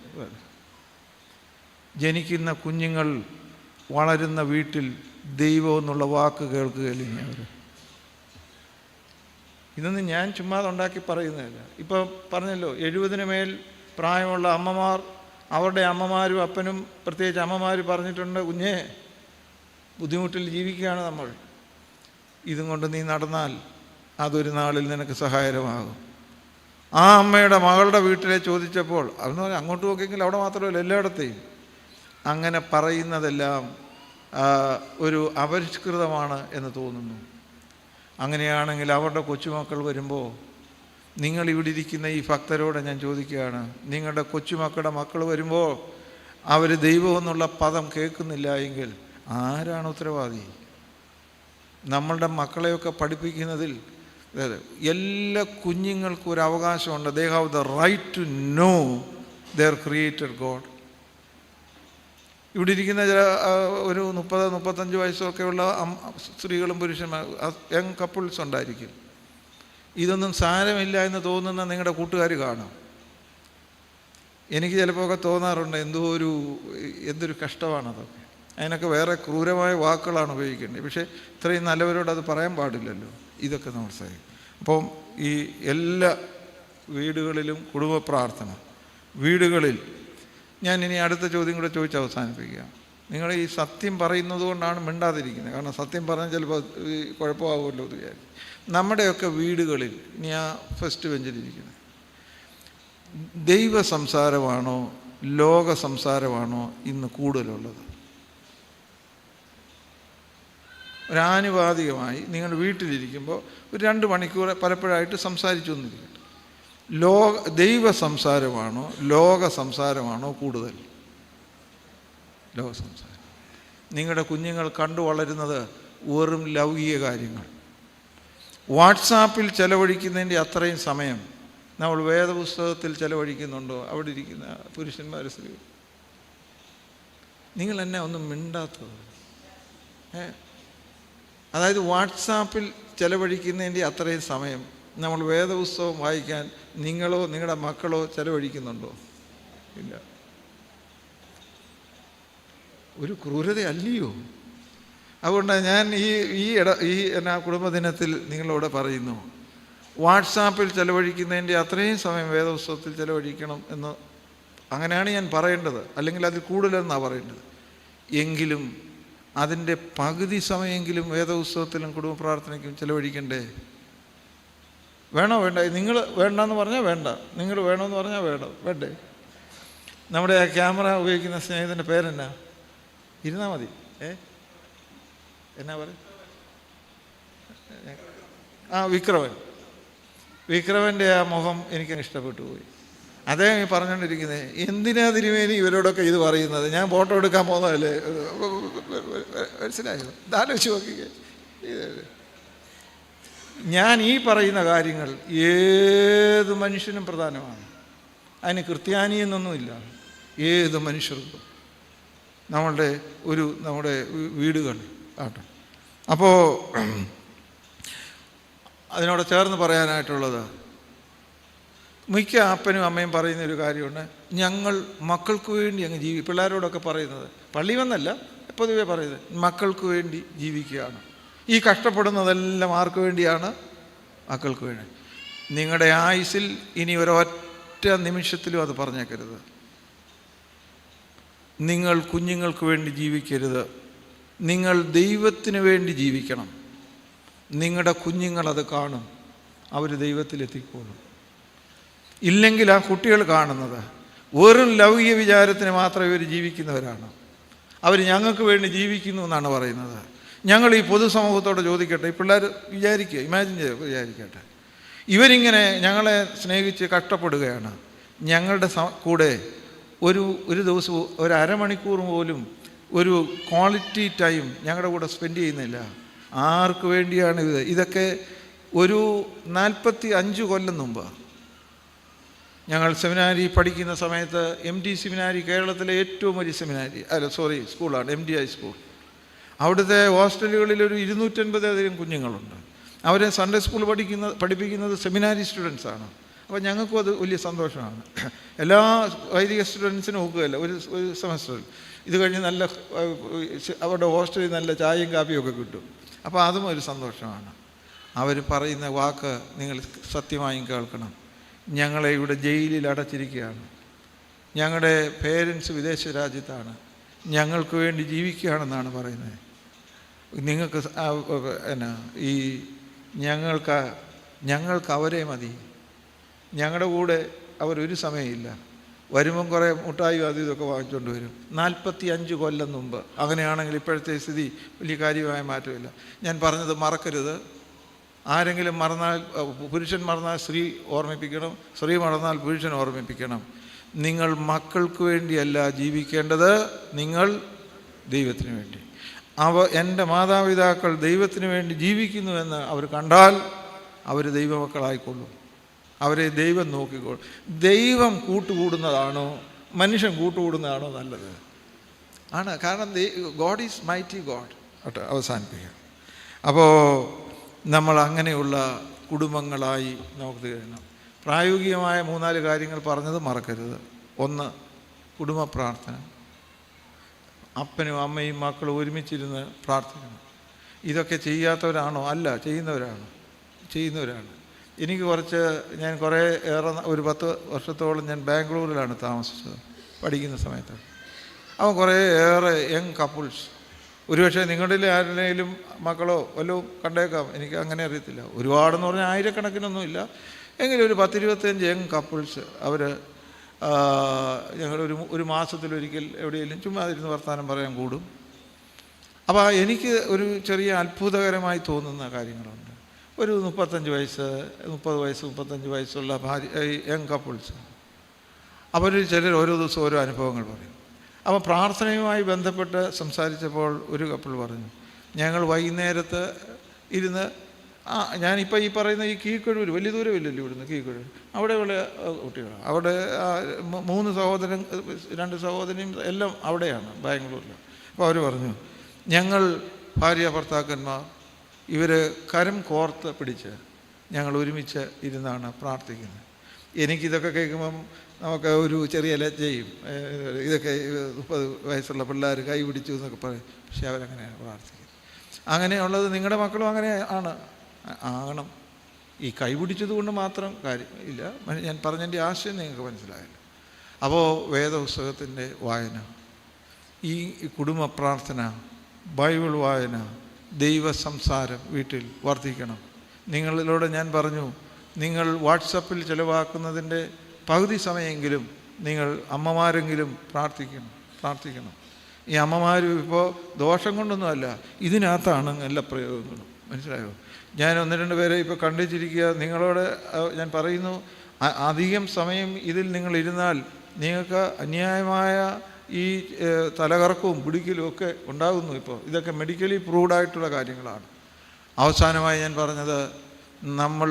ജനിക്കുന്ന കുഞ്ഞുങ്ങൾ വളരുന്ന വീട്ടിൽ ദൈവം എന്നുള്ള വാക്ക് കേൾക്കുകയില്ല. അവർ ഇതൊന്നും ഞാൻ ചുമ്മാതെ ഉണ്ടാക്കി പറയുന്നതല്ല. ഇപ്പോൾ പറഞ്ഞല്ലോ, 70 മേൽ പ്രായമുള്ള അമ്മമാർ, അവരുടെ അമ്മമാരും അപ്പനും, പ്രത്യേകിച്ച് അമ്മമാർ പറഞ്ഞിട്ടുണ്ട്, കുഞ്ഞേ ബുദ്ധിമുട്ടിൽ ജീവിക്കുകയാണ് നമ്മൾ, ഇതും കൊണ്ട് നീ നടന്നാൽ അതൊരു നാളിൽ നിനക്ക് സഹായകരമാകും. ആ അമ്മയുടെ മകളുടെ വീട്ടിലെ ചോദിച്ചപ്പോൾ അതെന്ന് പറഞ്ഞാൽ അങ്ങോട്ട് നോക്കിയെങ്കിൽ അവിടെ മാത്രമല്ല എല്ലായിടത്തെയും അങ്ങനെ പറയുന്നതെല്ലാം ഒരു അപരിഷ്കൃതമാണ് എന്ന് തോന്നുന്നു. അങ്ങനെയാണെങ്കിൽ അവരുടെ കൊച്ചുമക്കൾ വരുമ്പോൾ നിങ്ങളിവിടെ ഇരിക്കുന്ന ഈ ഭക്തരോട് ഞാൻ ചോദിക്കുകയാണ്, നിങ്ങളുടെ കൊച്ചുമക്കളുടെ മക്കൾ വരുമ്പോൾ അവർ ദൈവം എന്നുള്ള പദം കേൾക്കുന്നില്ല എങ്കിൽ ആരാണ് ഉത്തരവാദി? നമ്മളുടെ മക്കളെയൊക്കെ പഠിപ്പിക്കുന്നതിൽ എല്ലാ കുഞ്ഞുങ്ങൾക്കും ഒരു അവകാശമുണ്ട്. They have the right to know their created God. ഇവിടെ ഇരിക്കുന്ന ചില ഒരു 30-35 വയസ്സൊക്കെയുള്ള സ്ത്രീകളും പുരുഷന്മാരും യങ് കപ്പിൾസ് ഉണ്ടായിരിക്കും. ഇതൊന്നും സാരമില്ല എന്ന് തോന്നുന്ന നിങ്ങളുടെ കൂട്ടുകാർ കാണും. എനിക്ക് ചിലപ്പോൾ ഒക്കെ തോന്നാറുണ്ട്, എന്തൊരു കഷ്ടമാണതൊക്കെ. അതിനൊക്കെ വേറെ ക്രൂരമായ വാക്കുകളാണ് ഉപയോഗിക്കേണ്ടത്. പക്ഷേ ഇത്രയും നല്ലവരോട് അത് പറയാൻ പാടില്ലല്ലോ. ഇതൊക്കെ നമ്മൾ സഹിക്കും. അപ്പം ഈ എല്ലാ വീടുകളിലും കുടുംബ പ്രാർത്ഥന, വീടുകളിൽ ഞാൻ ഇനി അടുത്ത ചോദ്യം കൂടെ ചോദിച്ച് അവസാനിപ്പിക്കുക. നിങ്ങൾ ഈ സത്യം പറയുന്നത് കൊണ്ടാണ് മിണ്ടാതിരിക്കുന്നത്. കാരണം സത്യം പറഞ്ഞാൽ ചിലപ്പോൾ കുഴപ്പമാകുമല്ലോ എന്ന് വിചാരിച്ചു. നമ്മുടെയൊക്കെ വീടുകളിൽ ഇനി ആ ഫസ്റ്റ് ബെഞ്ചിലിരിക്കുന്നത് ദൈവ സംസാരമാണോ ലോക സംസാരമാണോ ഇന്ന് കൂടുതലുള്ളത്? ഒരാനുപാതികമായി നിങ്ങൾ വീട്ടിലിരിക്കുമ്പോൾ ഒരു 2 മണിക്കൂർ പലപ്പോഴായിട്ട് സംസാരിച്ചു എന്നിരിക്കട്ടെ. ദൈവ സംസാരമാണോ ലോക സംസാരമാണോ കൂടുതൽ? ലോക സംസാരം. നിങ്ങളുടെ കുഞ്ഞുങ്ങൾ കണ്ടു വളരുന്നത് വെറും ലൗകിക കാര്യങ്ങൾ. വാട്സാപ്പിൽ ചെലവഴിക്കുന്നതിൻ്റെ അത്രയും സമയം നമ്മൾ വേദപുസ്തകത്തിൽ ചെലവഴിക്കുന്നുണ്ടോ? അവിടെ ഇരിക്കുന്ന പുരുഷന്മാർ, സ്ത്രീ, നിങ്ങൾ എന്നെ ഒന്നും മിണ്ടാത്തത്? അതായത് വാട്സാപ്പിൽ ചെലവഴിക്കുന്നതിൻ്റെ അത്രയും സമയം നമ്മൾ വേദപുസ്തകം വായിക്കാൻ നിങ്ങളോ നിങ്ങളുടെ മക്കളോ ചെലവഴിക്കുന്നുണ്ടോ? ഇല്ല. ഒരു ക്രൂരതയല്ലയോ? അതുകൊണ്ട് ഞാൻ ഈ കുടുംബദിനത്തിൽ നിങ്ങളോട് പറയുന്നു, വാട്സാപ്പിൽ ചെലവഴിക്കുന്നതിൻ്റെ അത്രയും സമയം വേദപുസ്തകത്തിൽ ചെലവഴിക്കണം എന്ന്. അങ്ങനെയാണ് ഞാൻ പറയേണ്ടത്, അല്ലെങ്കിൽ അതിൽ കൂടുതലെന്നാണ് പറയേണ്ടത്. എങ്കിലും അതിൻ്റെ പകുതി സമയമെങ്കിലും വേദപുസ്തകത്തിലും കുടുംബ പ്രാർത്ഥനയ്ക്കും ചെലവഴിക്കണ്ടേ? വേണോ വേണ്ട? നിങ്ങൾ വേണ്ടെന്ന് പറഞ്ഞാൽ വേണ്ട, നിങ്ങൾ വേണമെന്ന് പറഞ്ഞാൽ വേണ്ടേ? നമ്മുടെ ആ ക്യാമറ ഉപയോഗിക്കുന്ന സ്നേഹിതൻ്റെ പേരെന്നാ? ഇരുന്നാൽ മതി. എന്നാ പറയും? വിക്രമൻ്റെ ആ മുഖം എനിക്ക് ഇഷ്ടപ്പെട്ടു പോയി. അദ്ദേഹം ഈ പറഞ്ഞുകൊണ്ടിരിക്കുന്നത്, എന്തിനാ തിരുമേനി ഇവരോടൊക്കെ ഇത് പറയുന്നത്? ഞാൻ ഫോട്ടോ എടുക്കാൻ പോകുന്നതല്ലേ? മനസ്സിലായോ? ആലോചിച്ച് നോക്കിക്കേ. ഞാൻ ഈ പറയുന്ന കാര്യങ്ങൾ ഏത് മനുഷ്യനും പ്രധാനമാണ്. അതിന് ക്രിസ്ത്യാനി എന്നൊന്നുമില്ല. ഏത് മനുഷ്യർക്കും നമ്മുടെ വീടുകൾ ആട്ടെ. അപ്പോൾ അതിനോട് ചേർന്ന് പറയാനായിട്ടുള്ളത്, മിക്ക അപ്പനും അമ്മയും പറയുന്നൊരു കാര്യമുണ്ട്, ഞങ്ങൾ മക്കൾക്ക് വേണ്ടി അങ്ങ് പിള്ളേരോടൊക്കെ പറയുന്നത്, പള്ളി വന്നല്ല പൊതുവെ പറയുന്നത്, മക്കൾക്ക് വേണ്ടി ജീവിക്കുകയാണ്. ഈ കഷ്ടപ്പെടുന്നതെല്ലാം ആർക്ക് വേണ്ടിയാണ്? മക്കൾക്ക് വേണ്ടി. നിങ്ങളുടെ ആയുസ്സിൽ ഇനി ഒരൊറ്റ നിമിഷത്തിലും അത് പറഞ്ഞേക്കരുത്. നിങ്ങൾ കുഞ്ഞുങ്ങൾക്ക് വേണ്ടി ജീവിക്കരുത്. നിങ്ങൾ ദൈവത്തിന് വേണ്ടി ജീവിക്കണം. നിങ്ങളുടെ കുഞ്ഞുങ്ങളത് കാണും, അവർ ദൈവത്തിലെത്തിക്കോളും. ഇല്ലെങ്കിൽ ആ കുട്ടികൾ കാണുന്നത് വെറും ലൗകിക വിചാരത്തിന് മാത്രം ഇവർ ജീവിക്കുന്നവരാണ്. അവർ ഞങ്ങൾക്ക് വേണ്ടി ജീവിക്കുന്നു എന്നാണ് പറയുന്നത്. ഞങ്ങൾ ഈ പൊതുസമൂഹത്തോട് ചോദിക്കട്ടെ, ഈ പിള്ളേർ വിചാരിക്കട്ടെ, ഇവരിങ്ങനെ ഞങ്ങളെ സ്നേഹിച്ച് കഷ്ടപ്പെടുകയാണ്. ഞങ്ങളുടെ കൂടെ ഒരു ദിവസം ഒരു അരമണിക്കൂർ പോലും ഒരു ക്വാളിറ്റി ടൈം ഞങ്ങളുടെ കൂടെ സ്പെൻഡ് ചെയ്യുന്നില്ല. ആർക്ക് വേണ്ടിയാണ് ഇത്? ഇതൊക്കെ ഒരു 45 കൊല്ലം മുമ്പ് ഞങ്ങൾ സെമിനാരി പഠിക്കുന്ന സമയത്ത്, MD സെമിനാരി കേരളത്തിലെ ഏറ്റവും വലിയ സ്കൂളാണ് MDI സ്കൂൾ. അവിടുത്തെ ഹോസ്റ്റലുകളിൽ ഒരു 250 കുഞ്ഞുങ്ങളുണ്ട്. അവരെ സൺഡേ സ്കൂൾ പഠിപ്പിക്കുന്നത് സെമിനാരി സ്റ്റുഡൻസാണ്. അപ്പോൾ ഞങ്ങൾക്കും അത് വലിയ സന്തോഷമാണ്. എല്ലാ വൈദിക സ്റ്റുഡൻസിനും നോക്കുകയല്ല, ഒരു സെമസ്റ്ററിൽ ഇത് കഴിഞ്ഞ് നല്ല അവരുടെ ഹോസ്റ്റലിൽ നല്ല ചായയും കാപ്പിയും ഒക്കെ കിട്ടും. അപ്പോൾ അതും ഒരു സന്തോഷമാണ്. അവർ പറയുന്ന വാക്ക് നിങ്ങൾ സത്യമായും കേൾക്കണം. ഞങ്ങളെ ഇവിടെ ജയിലിൽ അടച്ചിരിക്കുകയാണ്, ഞങ്ങളുടെ പേരൻസ് വിദേശ രാജ്യത്താണ്, ഞങ്ങൾക്ക് വേണ്ടി ജീവിക്കുകയാണെന്നാണ് പറയുന്നത്. നിങ്ങൾക്ക് ഞങ്ങൾക്ക് അവരെ മതി, ഞങ്ങളുടെ കൂടെ അവരൊരു സമയമില്ല, വരുമ്പം കുറേ മുട്ടായും അതും ഇതൊക്കെ വാങ്ങിച്ചുകൊണ്ട് വരും. 45 കൊല്ലം മുമ്പ്. അങ്ങനെയാണെങ്കിൽ ഇപ്പോഴത്തെ സ്ഥിതി വലിയ കാര്യമായ മാറ്റമില്ല. ഞാൻ പറഞ്ഞത് മറക്കരുത്. ആരെങ്കിലും മറന്നാൽ, പുരുഷൻ മറന്നാൽ സ്ത്രീ ഓർമ്മിപ്പിക്കണം, സ്ത്രീ മറന്നാൽ പുരുഷൻ ഓർമ്മിപ്പിക്കണം. നിങ്ങൾ മക്കൾക്ക് വേണ്ടിയല്ല ജീവിക്കേണ്ടത്, നിങ്ങൾ ദൈവത്തിന് വേണ്ടി. എൻ്റെ മാതാപിതാക്കൾ ദൈവത്തിന് വേണ്ടി ജീവിക്കുന്നുവെന്ന് അവർ കണ്ടാൽ അവർ ദൈവമക്കളായിക്കൊള്ളും. അവരെ ദൈവം നോക്കിക്കോളും. ദൈവം കൂട്ടുകൂടുന്നതാണോ മനുഷ്യൻ കൂട്ടുകൂടുന്നതാണോ നല്ലത്? ആണ്. കാരണം ഗോഡ് ഈസ് മൈറ്റി ഗോഡ്. അവസാനിപ്പിക്കുക. അപ്പോൾ നമ്മൾ അങ്ങനെയുള്ള കുടുംബങ്ങളായി നമുക്ക് കഴിയണം. പ്രായോഗികമായ 3-4 കാര്യങ്ങൾ പറഞ്ഞത് മറക്കരുത്. 1, കുടുംബ പ്രാർത്ഥന. അപ്പനും അമ്മയും മക്കളും ഒരുമിച്ചിരുന്ന് പ്രാർത്ഥിക്കണം. ഇതൊക്കെ ചെയ്യാത്തവരാണോ? അല്ല, ചെയ്യുന്നവരാണ്. എനിക്ക് ഞാൻ ഒരു 10 വർഷത്തോളം ഞാൻ ബാംഗ്ലൂരിലാണ് താമസിച്ചത് പഠിക്കുന്ന സമയത്ത്. അവൻ കുറേയേറെ യങ് കപ്പിൾസ്, ഒരുപക്ഷെ നിങ്ങളുടെ ആരുടെയും മക്കളോ വല്ലതും കണ്ടേക്കാം, എനിക്ക് അങ്ങനെ അറിയത്തില്ല. ഒരുപാടെന്ന് പറഞ്ഞാൽ ആയിരക്കണക്കിനൊന്നുമില്ല, എങ്കിലും ഒരു 10-25 യങ് കപ്പിൾസ്. അവർ ഞങ്ങളൊരു മാസത്തിലൊരിക്കൽ എവിടെയെങ്കിലും ചുമ്മാ ഇരുന്ന് വർത്തമാനം പറയാൻ കൂടും. അപ്പോൾ എനിക്ക് ഒരു ചെറിയ അത്ഭുതകരമായി തോന്നുന്ന കാര്യങ്ങളുണ്ട്. ഒരു 35 വയസ്സ്, 30 വയസ്സ്, 35 വയസ്സുള്ള യങ് കപ്പിൾസ്. അവർ ചിലർ ഓരോ ദിവസവും ഓരോ അനുഭവങ്ങൾ പറയും. അപ്പോൾ പ്രാർത്ഥനയുമായി ബന്ധപ്പെട്ട് സംസാരിച്ചപ്പോൾ ഒരു കപ്പിൾ പറഞ്ഞു, ഞങ്ങൾ വൈകുന്നേരത്ത് ഇരുന്ന് ഞാനിപ്പോൾ ഈ പറയുന്ന ഈ കീഴ്ക്കഴൂർ, വലിയ ദൂരമില്ലല്ലോ ഇവിടുന്ന്, കീഴ്ക്കഴൂർ അവിടെയുള്ള കുട്ടികളാണ്. അവിടെ 2 സഹോദരനും എല്ലാം അവിടെയാണ്, ബാംഗ്ലൂരിൽ. അപ്പോൾ അവർ പറഞ്ഞു, ഞങ്ങൾ ഭാര്യ ഭർത്താക്കന്മാർ ഇവർ കരം കോർത്ത് പിടിച്ച് ഞങ്ങൾ ഒരുമിച്ച് ഇരുന്നാണ് പ്രാർത്ഥിക്കുന്നത്. എനിക്കിതൊക്കെ കേൾക്കുമ്പം നമുക്ക് ഒരു ചെറിയ ലജ്ജയും, ഇതൊക്കെ 30 വയസ്സുള്ള പിള്ളേർ കൈ പിടിച്ചു എന്നൊക്കെ പറയും. പക്ഷെ അവരങ്ങനെയാണ് പ്രാർത്ഥിക്കുന്നത്. അങ്ങനെയുള്ളത് നിങ്ങളുടെ മക്കളും അങ്ങനെ ആകണം. ഈ കൈ പിടിച്ചത് കൊണ്ട് മാത്രം കാര്യം ഇല്ല. ഞാൻ പറഞ്ഞതിൻ്റെ ആശയം നിങ്ങൾക്ക് മനസ്സിലായല്ലോ. അപ്പോൾ വേദപുസ്തകത്തിൻ്റെ വായന, ഈ കുടുംബ പ്രാർത്ഥന, ബൈബിൾ വായന, ദൈവ സംസാരം വീട്ടിൽ വർദ്ധിക്കണം. നിങ്ങളിലൂടെ ഞാൻ പറഞ്ഞു, നിങ്ങൾ വാട്സപ്പിൽ ചിലവാക്കുന്നതിൻ്റെ പകുതി സമയമെങ്കിലും നിങ്ങൾ അമ്മമാരെങ്കിലും പ്രാർത്ഥിക്കണം. ഈ അമ്മമാരും ഇപ്പോൾ ദോഷം കൊണ്ടൊന്നുമല്ല, ഇതിനകത്താണ് എല്ലാ പ്രയോഗങ്ങളും. മനസ്സിലായോ? ഞാൻ 1-2 പേരെ ഇപ്പോൾ കണ്ടിച്ചിരിക്കുക. നിങ്ങളോട് ഞാൻ പറയുന്നു, അധികം സമയം ഇതിൽ നിങ്ങളിരുന്നാൽ നിങ്ങൾക്ക് അന്യായമായ ഈ തലകറക്കവും പിടിക്കലും ഒക്കെ ഉണ്ടാകുന്നു. ഇപ്പോൾ ഇതൊക്കെ മെഡിക്കലി പ്രൂവ്ഡായിട്ടുള്ള കാര്യങ്ങളാണ്. അവസാനമായി ഞാൻ പറഞ്ഞത്, നമ്മൾ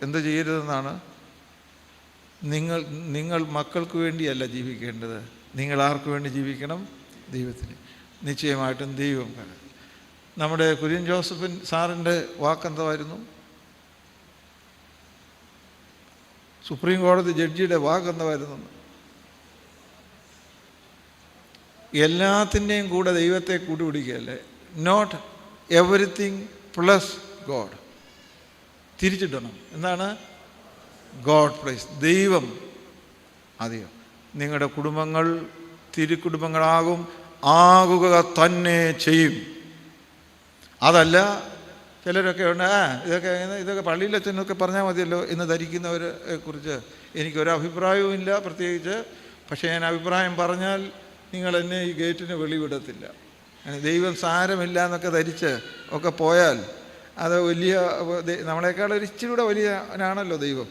എന്ത് ചെയ്യരുതെന്നാണ്. നിങ്ങൾ മക്കൾക്ക് വേണ്ടിയല്ല ജീവിക്കേണ്ടത്. നിങ്ങൾ ആർക്ക് വേണ്ടി ജീവിക്കണം? ദൈവത്തിന്. നിശ്ചയമായിട്ടും ദൈവം. നമ്മുടെ കുര്യൻ ജോസഫിൻ സാറിൻ്റെ വാക്കെന്തായിരുന്നു? സുപ്രീം കോടതി ജഡ്ജിയുടെ വാക്കെന്തായിരുന്നു? എല്ലാത്തിൻ്റെയും കൂടെ ദൈവത്തെ കൂട്ടുപിടിക്കുകയല്ലേ. Not everything plus God. തിരിച്ചിടണം. എന്താണ്? ഗോഡ് പ്ലസ് ദൈവം അധികം. നിങ്ങളുടെ കുടുംബങ്ങൾ തിരുക്കുടുംബങ്ങളാകുക തന്നെ ചെയ്യും. അതല്ല ചിലരൊക്കെ ഉണ്ട്, ഇതൊക്കെ പള്ളിയിലച്ഛനൊക്കെ പറഞ്ഞാൽ മതിയല്ലോ എന്ന് ധരിക്കുന്നവരെ കുറിച്ച് എനിക്കൊരഭിപ്രായവും ഇല്ല പ്രത്യേകിച്ച്. പക്ഷേ ഞാൻ അഭിപ്രായം പറഞ്ഞാൽ നിങ്ങൾ എന്നെ ഈ ഗേറ്റിന് വെളിവിടത്തില്ല. ദൈവം സാരമില്ല എന്നൊക്കെ ധരിച്ച് ഒക്കെ പോയാൽ അത് വലിയ, നമ്മളെക്കാൾ ഒരു ഇച്ചിരി കൂടെ വലിയനാണല്ലോ ദൈവം.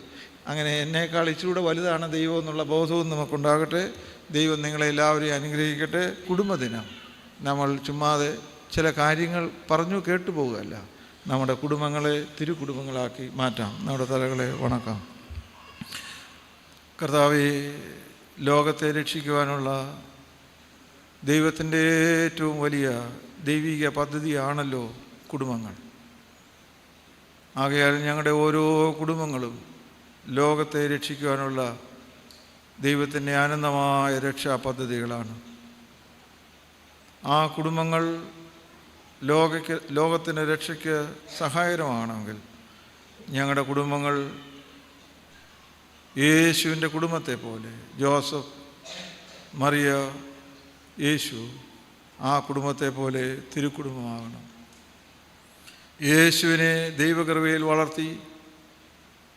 അങ്ങനെ എന്നേക്കാൾ ഇച്ചിരി കൂടെ വലുതാണ് ദൈവം എന്നുള്ള ബോധവും നമുക്കുണ്ടാകട്ടെ. ദൈവം നിങ്ങളെല്ലാവരെയും അനുഗ്രഹിക്കട്ടെ. കുടുംബദിനം നമ്മൾ ചുമ്മാതെ ചില കാര്യങ്ങൾ പറഞ്ഞു കേട്ടു പോകുകയല്ല, നമ്മുടെ കുടുംബങ്ങളെ തിരുക്കുടുംബങ്ങളാക്കി മാറ്റാം. നമ്മുടെ തലകളെ വണക്കാം. കർത്താവേ, ലോകത്തെ രക്ഷിക്കുവാനുള്ള ദൈവത്തിൻ്റെ ഏറ്റവും വലിയ ദൈവിക പദ്ധതിയാണല്ലോ കുടുംബങ്ങൾ. ആകയാൽ ഞങ്ങളുടെ ഓരോ കുടുംബങ്ങളും ലോകത്തെ രക്ഷിക്കുവാനുള്ള ദൈവത്തിൻ്റെ ആനന്ദമായ രക്ഷാ പദ്ധതികളാണ്. ആ കുടുംബങ്ങൾ ലോകത്തിൻ്റെ രക്ഷയ്ക്ക് സഹായകരമാണെങ്കിൽ ഞങ്ങളുടെ കുടുംബങ്ങൾ യേശുവിൻ്റെ കുടുംബത്തെ പോലെ, ജോസഫ്, മറിയ, യേശു, ആ കുടുംബത്തെ പോലെ തിരുക്കുടുംബമാകണം. യേശുവിനെ ദൈവകൃപയിൽ വളർത്തി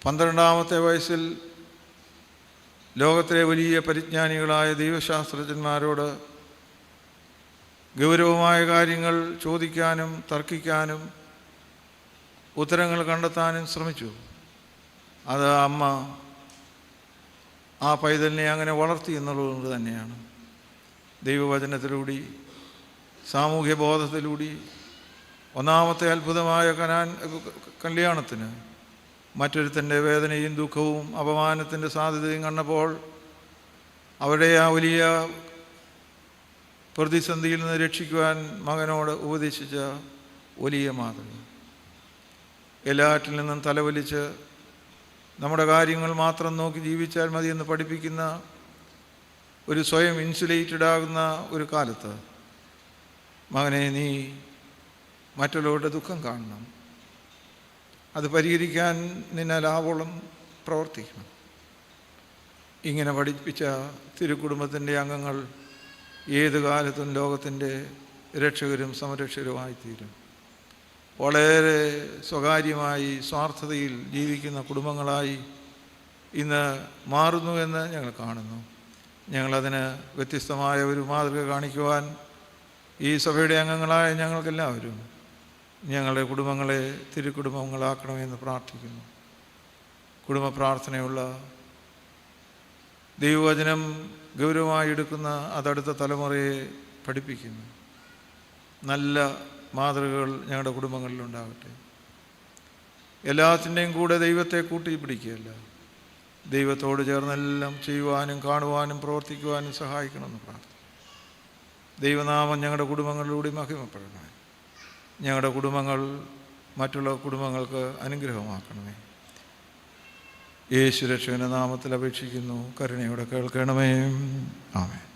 12-ാമത്തെ വയസ്സിൽ ലോകത്തിലെ വലിയ പരിജ്ഞാനികളായ ദൈവശാസ്ത്രജ്ഞന്മാരോട് ഗൗരവമായ കാര്യങ്ങൾ ചോദിക്കാനും തർക്കിക്കാനും ഉത്തരങ്ങൾ കണ്ടെത്താനും ശ്രമിച്ചു. അത് അമ്മ ആ പൈതലിനെ അങ്ങനെ വളർത്തി എന്നുള്ളതുകൊണ്ട് തന്നെയാണ്. ദൈവവചനത്തിലൂടെ, സാമൂഹ്യ ബോധത്തിലൂടെ ഒന്നാമത്തെ അത്ഭുതമായ കല്യാണത്തിന് മറ്റൊരുത്തൻ്റെ വേദനയും ദുഃഖവും അപമാനത്തിൻ്റെ സാധ്യതയും കണ്ടപ്പോൾ അവരുടെ ആ വലിയ പ്രതിസന്ധിയിൽ നിന്ന് രക്ഷിക്കുവാൻ മകനോട് ഉപദേശിച്ച വലിയ മാതൃക. എല്ലാറ്റിൽ നിന്നും തലവലിച്ച് നമ്മുടെ കാര്യങ്ങൾ മാത്രം നോക്കി ജീവിച്ചാൽ മതിയെന്ന് പഠിപ്പിക്കുന്ന ഒരു സ്വയം ഇൻസുലേറ്റഡ് ആകുന്ന ഒരു കാലത്ത്, മകനെ നീ മറ്റുള്ളവരുടെ ദുഃഖം കാണണം, അത് പരിഹരിക്കാൻ നിന്നാൽ ആവോളം പ്രവർത്തിക്കണം. ഇങ്ങനെ പഠിപ്പിച്ച തിരുക്കുടുംബത്തിൻ്റെ അംഗങ്ങൾ ഏതു കാലത്തും ലോകത്തിൻ്റെ രക്ഷകരും സംരക്ഷകരുമായിത്തീരും. വളരെ സ്വകാര്യമായി സ്വാർത്ഥതയിൽ ജീവിക്കുന്ന കുടുംബങ്ങളായി ഇന്ന് മാറുന്നു എന്ന് ഞങ്ങൾ കാണുന്നു. ഞങ്ങളതിന് വ്യത്യസ്തമായ ഒരു മാതൃക കാണിക്കുവാൻ ഈ സഭയുടെ അംഗങ്ങളായ ഞങ്ങൾക്കെല്ലാവരും ഞങ്ങളുടെ കുടുംബങ്ങളെ തിരുക്കുടുംബങ്ങളാക്കണമെന്ന് പ്രാർത്ഥിക്കുന്നു. കുടുംബ പ്രാർത്ഥനയുള്ള ദൈവവചനം ഗൗരവമായി എടുക്കുന്ന അതടുത്ത തലമുറയെ പഠിപ്പിക്കുന്നു. നല്ല മാതൃകകൾ ഞങ്ങളുടെ കുടുംബങ്ങളിലുണ്ടാകട്ടെ. എല്ലാത്തിൻ്റെയും കൂടെ ദൈവത്തെ കൂട്ടി പിടിക്കുകയല്ല, ദൈവത്തോട് ചേർന്നെല്ലാം ചെയ്യുവാനും കാണുവാനും പ്രവർത്തിക്കുവാനും സഹായിക്കണമെന്ന് പ്രാർത്ഥിക്കുന്നു. ദൈവനാമം ഞങ്ങളുടെ കുടുംബങ്ങളിലൂടെ മഹിമപ്പെടണമേ. ഞങ്ങളുടെ കുടുംബങ്ങൾ മറ്റുള്ള കുടുംബങ്ങൾക്ക് അനുഗ്രഹമാക്കണമേ. യേശു രക്ഷകന്റെ നാമത്തിൽ അപേക്ഷിക്കുന്നു. കരുണയോടെ കേൾക്കണമേ. ആമേൻ.